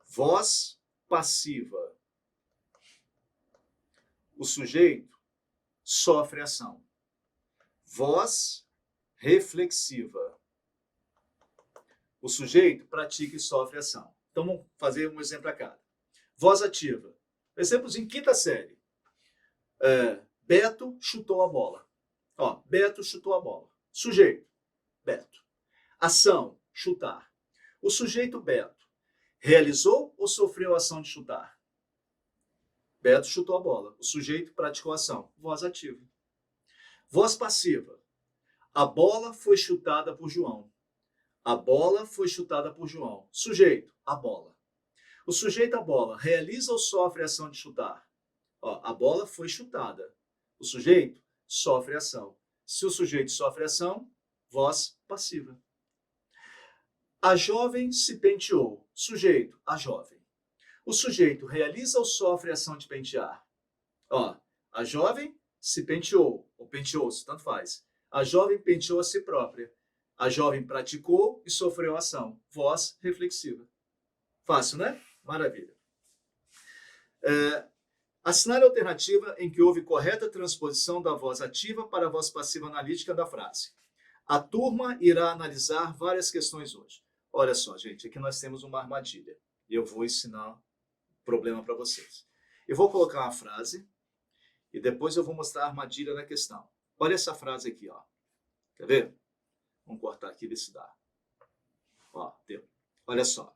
Voz passiva. O sujeito sofre ação. Voz reflexiva. O sujeito pratica e sofre ação. Então vamos fazer um exemplo a cada. Voz ativa. Exemplos em quinta série. Beto chutou a bola. Ó, Beto chutou a bola. Sujeito, Beto. Ação, chutar. O sujeito Beto realizou ou sofreu a ação de chutar? Beto chutou a bola. O sujeito praticou a ação. Voz ativa. Voz passiva. A bola foi chutada por João. A bola foi chutada por João. Sujeito, a bola. O sujeito, a bola, realiza ou sofre a ação de chutar? Ó, a bola foi chutada. O sujeito sofre a ação. Se o sujeito sofre a ação, voz passiva. A jovem se penteou. Sujeito, a jovem. O sujeito realiza ou sofre a ação de pentear? Ó, a jovem se penteou, ou penteou-se, tanto faz. A jovem penteou a si própria. A jovem praticou e sofreu a ação. Voz reflexiva. Fácil, né? Maravilha. Assinale a alternativa em que houve correta transposição da voz ativa para a voz passiva analítica da frase. A turma irá analisar várias questões hoje. Olha só, gente, aqui nós temos uma armadilha. E eu vou ensinar um problema para vocês. Eu vou colocar uma frase e depois eu vou mostrar a armadilha na questão. Olha essa frase aqui, ó. Quer ver? Vamos cortar aqui e ver se dá. Ó, deu. Olha só.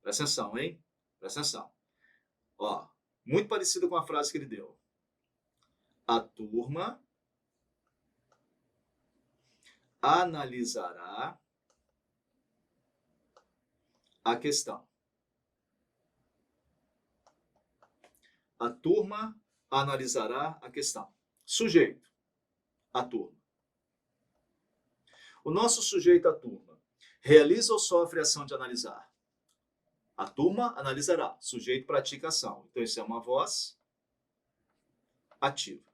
Presta atenção, hein? Presta atenção. Ó, muito parecido com a frase que ele deu. A turma analisará a questão. A turma analisará a questão. Sujeito, a turma. O nosso sujeito, a turma, realiza ou sofre a ação de analisar? A turma analisará. Sujeito pratica ação. Então, isso é uma voz ativa.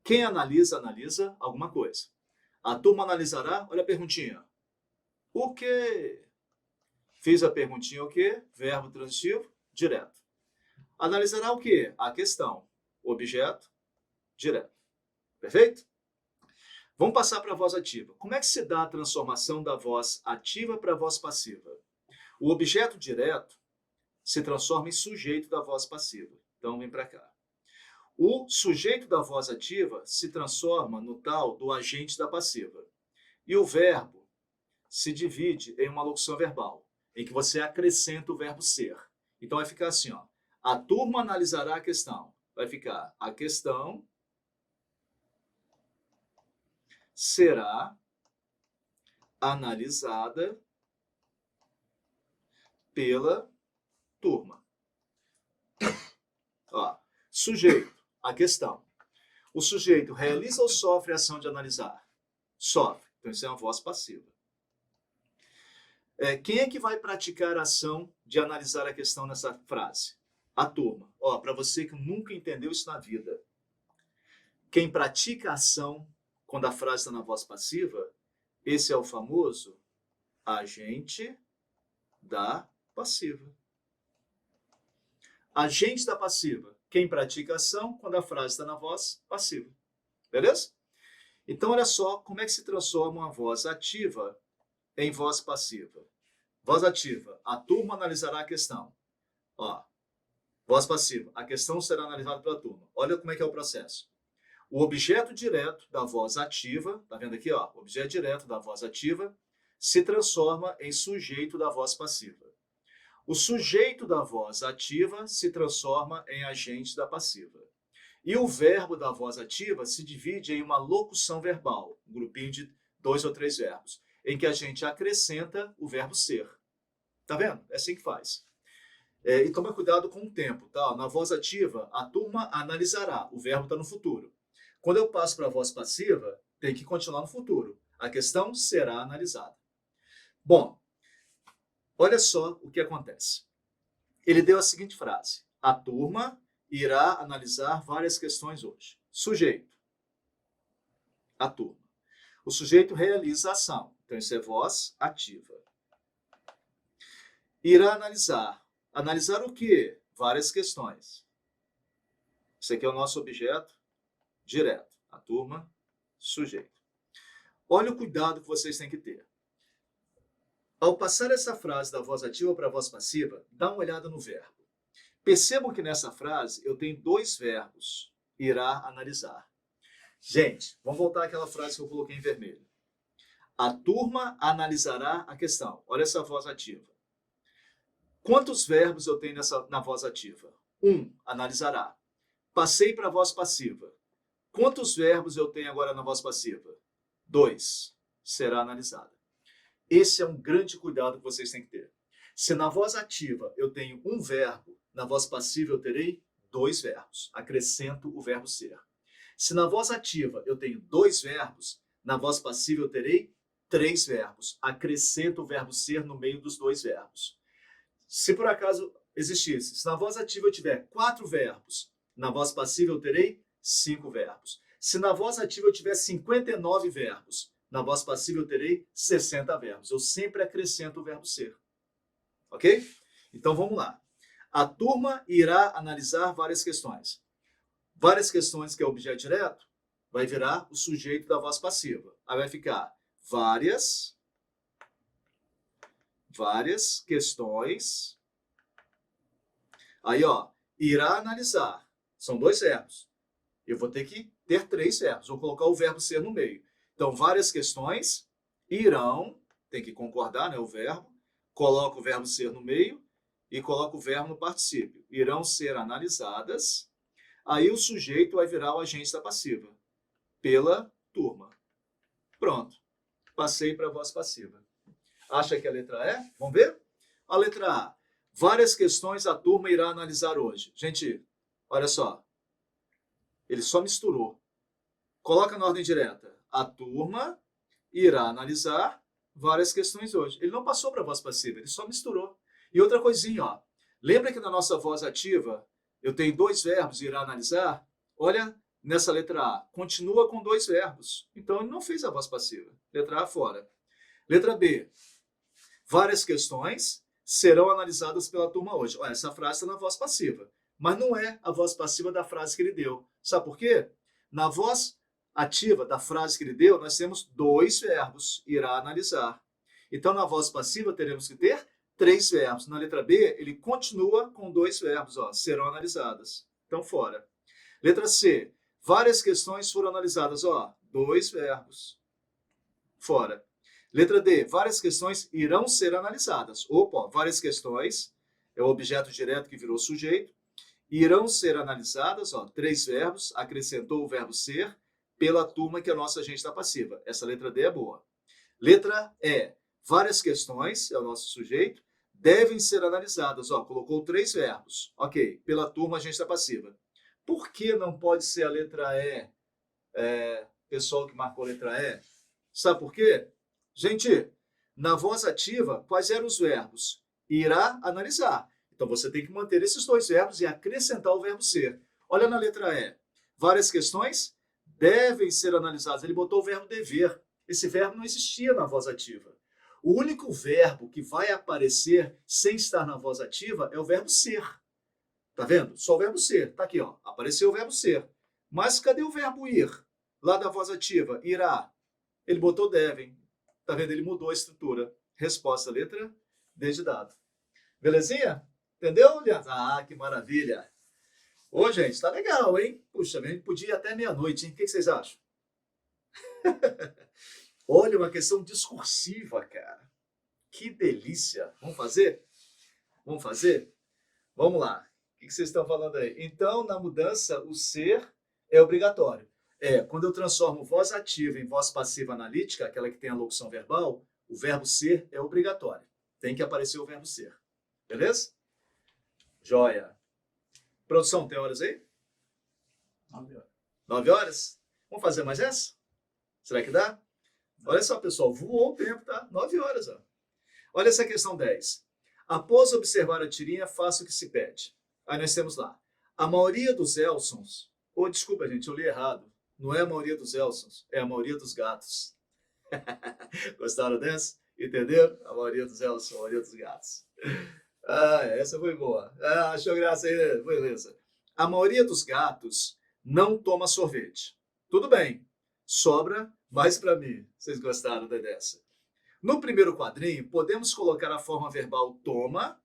Quem analisa, analisa alguma coisa. A turma analisará, olha a perguntinha. O quê? Fiz a perguntinha o quê? Verbo transitivo, direto. Analisará o quê? A questão. Objeto, direto. Perfeito? Vamos passar para a voz ativa. Como é que se dá a transformação da voz ativa para a voz passiva? O objeto direto se transforma em sujeito da voz passiva. Então, vem para cá. O sujeito da voz ativa se transforma no tal do agente da passiva. E o verbo se divide em uma locução verbal, em que você acrescenta o verbo ser. Então, vai ficar assim, ó. A turma analisará a questão. Vai ficar a questão será analisada pela turma. Ó, sujeito, a questão. O sujeito realiza ou sofre a ação de analisar? Sofre. Então, isso é uma voz passiva. Quem é que vai praticar a ação de analisar a questão nessa frase? A turma. Ó, para você que nunca entendeu isso na vida. quem pratica a ação quando a frase está na voz passiva, esse é o famoso agente da passiva. Agente da passiva, quem pratica a ação quando a frase está na voz passiva. Beleza? Então, olha só como é que se transforma uma voz ativa em voz passiva. Voz ativa, a turma analisará a questão. Ó, voz passiva, a questão será analisada pela turma. Olha como é que é o processo. O objeto direto da voz ativa, tá vendo aqui, ó? O objeto direto da voz ativa se transforma em sujeito da voz passiva. O sujeito da voz ativa se transforma em agente da passiva. E o verbo da voz ativa se divide em uma locução verbal, um grupinho de 2 ou 3 verbos, em que a gente acrescenta o verbo ser. Tá vendo? É assim que faz. E toma cuidado com o tempo, tá? Na voz ativa, a turma analisará, o verbo está no futuro. Quando eu passo para a voz passiva, tem que continuar no futuro. A questão será analisada. Bom, olha só o que acontece. Ele deu a seguinte frase: a turma irá analisar várias questões hoje. Sujeito, a turma. O sujeito realiza a ação. Então, isso é voz ativa. Irá analisar. Analisar o quê? Várias questões. Isso aqui é o nosso objeto direto. A turma, sujeito. Olha o cuidado que vocês têm que ter. Ao passar essa frase da voz ativa para a voz passiva, dá uma olhada no verbo. Percebam que nessa frase eu tenho 2 verbos. Irá analisar. Gente, vamos voltar àquela frase que eu coloquei em vermelho. A turma analisará a questão. Olha essa voz ativa. Quantos verbos eu tenho na voz ativa? 1, analisará. Passei para a voz passiva. Quantos verbos eu tenho agora na voz passiva? 2, será analisada. Esse é um grande cuidado que vocês têm que ter. Se na voz ativa eu tenho 1 verbo, na voz passiva eu terei 2 verbos. Acrescento o verbo ser. Se na voz ativa eu tenho 2 verbos, na voz passiva eu terei 3 verbos. Acrescento o verbo ser no meio dos 2 verbos. Se por acaso existisse, se na voz ativa eu tiver 4 verbos, na voz passiva eu terei 5 verbos. Se na voz ativa eu tiver 59 verbos, na voz passiva eu terei 60 verbos. Eu sempre acrescento o verbo ser. Ok? Então vamos lá. A turma irá analisar várias questões. Várias questões, que é o objeto direto, vai virar o sujeito da voz passiva. Aí vai ficar várias questões. Aí, ó, irá analisar. São 2 verbos. Eu vou ter que ter 3 verbos. Vou colocar o verbo ser no meio. Então, várias questões irão, tem que concordar, né, o verbo. Coloco o verbo ser no meio e coloco o verbo no particípio. Irão ser analisadas. Aí o sujeito vai virar o agente da passiva. Pela turma. Pronto. Passei para a voz passiva. Acha que a letra E? Vamos ver? A letra A. Várias questões a turma irá analisar hoje. Gente, olha só. Ele só misturou. Coloca na ordem direta. A turma irá analisar várias questões hoje. Ele não passou para a voz passiva, ele só misturou. E outra coisinha, ó. Lembra que na nossa voz ativa eu tenho 2 verbos, irá analisar? Olha nessa letra A. Continua com 2 verbos. Então ele não fez a voz passiva. Letra A fora. Letra B. Várias questões serão analisadas pela turma hoje. Olha, essa frase está na voz passiva. Mas não é a voz passiva da frase que ele deu. Sabe por quê? Na voz ativa da frase que ele deu, nós temos 2 verbos. Irá analisar. Então, na voz passiva, teremos que ter 3 verbos. Na letra B, ele continua com 2 verbos. Ó, serão analisadas. Então, fora. Letra C. Várias questões foram analisadas. Ó, 2 verbos. Fora. Letra D. Várias questões irão ser analisadas. Opa, ó, várias questões. É o objeto direto que virou sujeito. Irão ser analisadas. Ó, 3 verbos. Acrescentou o verbo ser pela turma que é a nossa agente da passiva. Essa letra D é boa. Letra E. Várias questões, é o nosso sujeito, devem ser analisadas. Ó, colocou 3 verbos. Ok, pela turma agente da passiva. Por que não pode ser a letra E? Pessoal que marcou a letra E. Sabe por quê? Gente, na voz ativa, quais eram os verbos? Irá analisar. Então, você tem que manter esses 2 verbos e acrescentar o verbo ser. Olha na letra E. Várias questões devem ser analisados. Ele botou o verbo dever. Esse verbo não existia na voz ativa. O único verbo que vai aparecer sem estar na voz ativa é o verbo ser. Tá vendo? Só o verbo ser. Tá aqui, ó. Apareceu o verbo ser. Mas cadê o verbo ir? Lá da voz ativa, irá. Ele botou devem. Tá vendo? Ele mudou a estrutura. Resposta, letra D de dado. Belezinha? Entendeu, Leandro? Ah, que maravilha. Ô, gente, tá legal, hein? Puxa, a gente podia ir até meia-noite, hein? O que vocês acham? Olha, uma questão discursiva, cara. Que delícia. Vamos fazer? Vamos fazer? Vamos lá. O que vocês estão falando aí? Então, na mudança, o ser é obrigatório. Quando eu transformo voz ativa em voz passiva analítica, aquela que tem a locução verbal, o verbo ser é obrigatório. Tem que aparecer o verbo ser. Beleza? Joia. Produção, tem horas aí? 9 horas. 9 horas? Vamos fazer mais essa? Será que dá? Olha só, pessoal, voou o tempo, tá? 9 horas, ó. Olha essa questão 10. Após observar a tirinha, faça o que se pede. Aí nós temos lá. A maioria dos Elsons... desculpa, gente, eu li errado. Não é a maioria dos Elsons, é a maioria dos gatos. Gostaram dessa? Entenderam? A maioria dos Elsons, a maioria dos gatos. Essa foi boa. Achou graça aí? Beleza. A maioria dos gatos não toma sorvete. Tudo bem. Sobra mais para mim. Vocês gostaram dessa? No primeiro quadrinho, podemos colocar a forma verbal toma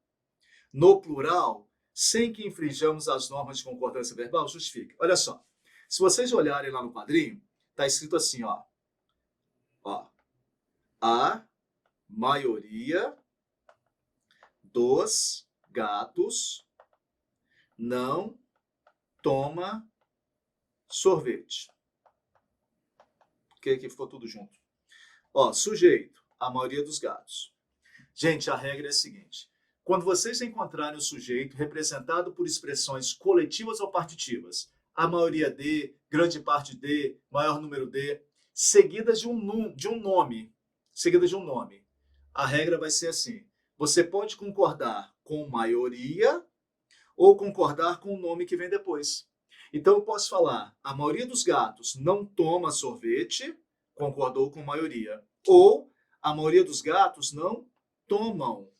no plural sem que infringamos as normas de concordância verbal? Justifique. Olha só. Se vocês olharem lá no quadrinho, está escrito assim, ó. A maioria dos gatos não toma sorvete. Porque aqui ficou tudo junto. Sujeito, a maioria dos gatos. Gente, a regra é a seguinte. Quando vocês encontrarem o sujeito representado por expressões coletivas ou partitivas, a maioria de, grande parte de, maior número de, seguidas de um nome, a regra vai ser assim. Você pode concordar com maioria ou concordar com o nome que vem depois. Então eu posso falar, a maioria dos gatos não toma sorvete, concordou com maioria. Ou a maioria dos gatos não tomam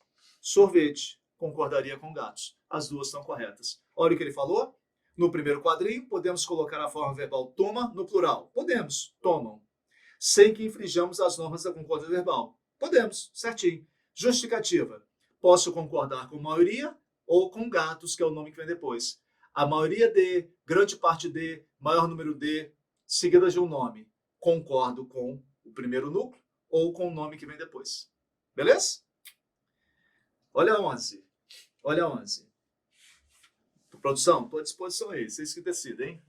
sorvete, concordaria com gatos. As duas estão corretas. Olha o que ele falou. No primeiro quadrinho, podemos colocar a forma verbal toma no plural. Podemos, tomam. Sem que infringamos as normas da concordância verbal. Podemos, certinho. Justificativa. Posso concordar com maioria ou com gatos, que é o nome que vem depois. A maioria de, grande parte de, maior número de, seguidas de um nome. Concordo com o primeiro núcleo ou com o nome que vem depois. Beleza? Olha a 11. Olha a 11. Produção, estou à disposição aí. Vocês que decidem, hein?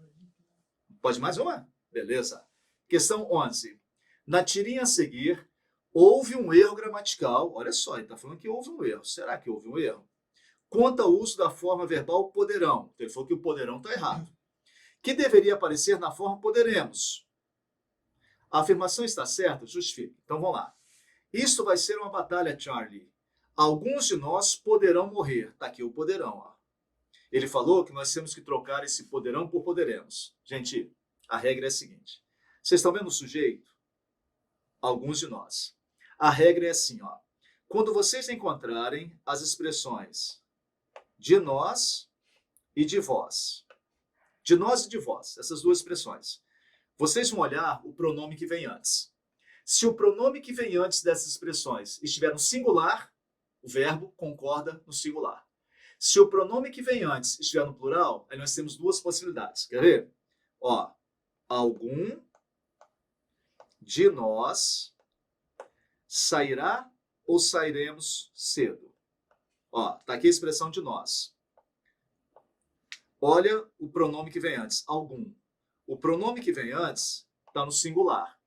Pode mais uma? Beleza. Questão 11. Na tirinha a seguir, houve um erro gramatical. Olha só, ele está falando que houve um erro. Será que houve um erro? Quanto ao uso da forma verbal poderão. Ele falou que o poderão está errado. Que deveria aparecer na forma poderemos. A afirmação está certa? Justifique. Então vamos lá. Isto vai ser uma batalha, Charlie. Alguns de nós poderão morrer. Está aqui o poderão, ó. Ele falou que nós temos que trocar esse poderão por poderemos. Gente, a regra é a seguinte. Vocês estão vendo o sujeito? Alguns de nós. A regra é assim, ó. Quando vocês encontrarem as expressões de nós e de vós. De nós e de vós, essas duas expressões. Vocês vão olhar o pronome que vem antes. Se o pronome que vem antes dessas expressões estiver no singular, o verbo concorda no singular. Se o pronome que vem antes estiver no plural, aí nós temos duas possibilidades. Quer ver? Algum de nós sairá ou sairemos cedo. Tá aqui a expressão de nós. Olha o pronome que vem antes, algum. O pronome que vem antes está no singular.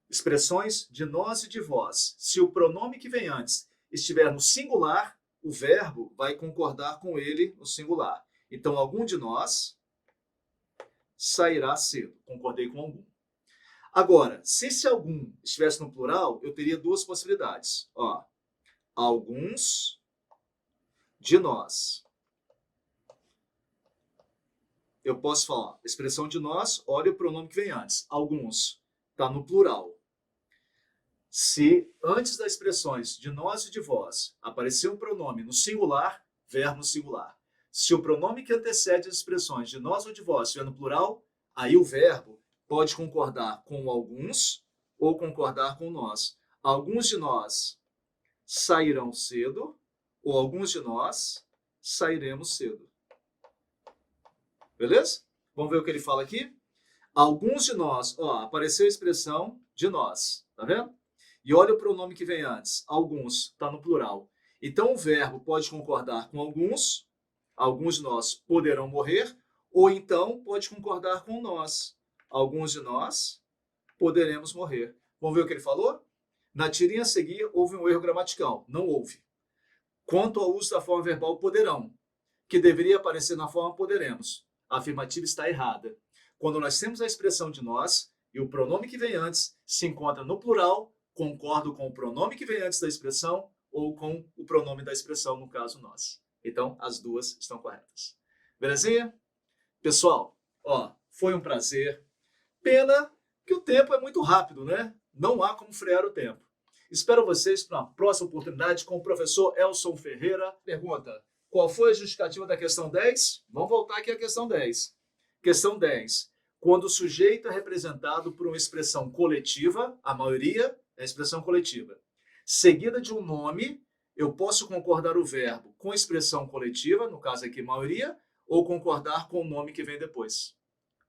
Expressões de nós e de vós. Se o pronome que vem antes estiver no singular, o verbo vai concordar com ele no singular. Então, algum de nós sairá cedo. Concordei com algum. Agora, se esse algum estivesse no plural, eu teria duas possibilidades. Alguns de nós. eu posso falar, expressão de nós, olha o pronome que vem antes. Alguns, está no plural. Se antes das expressões de nós e de vós aparecer um pronome no singular, verbo no singular. Se o pronome que antecede as expressões de nós ou de vós estiver no plural, aí o verbo pode concordar com alguns ou concordar com nós. Alguns de nós sairão cedo ou alguns de nós sairemos cedo. Beleza? Vamos ver o que ele fala aqui? Alguns de nós, ó, apareceu a expressão de nós, tá vendo? E olha o pronome que vem antes, alguns, está no plural. Então o verbo pode concordar com alguns de nós poderão morrer, ou então pode concordar com nós. Alguns de nós poderemos morrer. Vamos ver o que ele falou? Na tirinha a seguir, houve um erro gramatical. Não houve. Quanto ao uso da forma verbal poderão, que deveria aparecer na forma poderemos. A afirmativa está errada. Quando nós temos a expressão de nós e o pronome que vem antes se encontra no plural, concordo com o pronome que vem antes da expressão ou com o pronome da expressão, no caso nós. Então, as duas estão corretas. Belezinha? Pessoal, ó, foi um prazer. Pena que o tempo é muito rápido, né? Não há como frear o tempo. Espero vocês para uma próxima oportunidade com o professor Elson Ferreira. Pergunta, qual foi a justificativa da questão 10? Vamos voltar aqui à questão 10. Questão 10. Quando o sujeito é representado por uma expressão coletiva, a maioria é a expressão coletiva, seguida de um nome, eu posso concordar o verbo com a expressão coletiva, no caso aqui maioria, ou concordar com o nome que vem depois.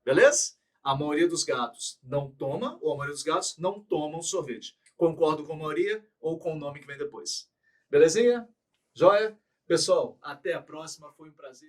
Beleza? A maioria dos gatos não toma, ou a maioria dos gatos não tomam sorvete. Concordo com a maioria ou com o nome que vem depois. Belezinha? Joia? Pessoal, até a próxima. Foi um prazer.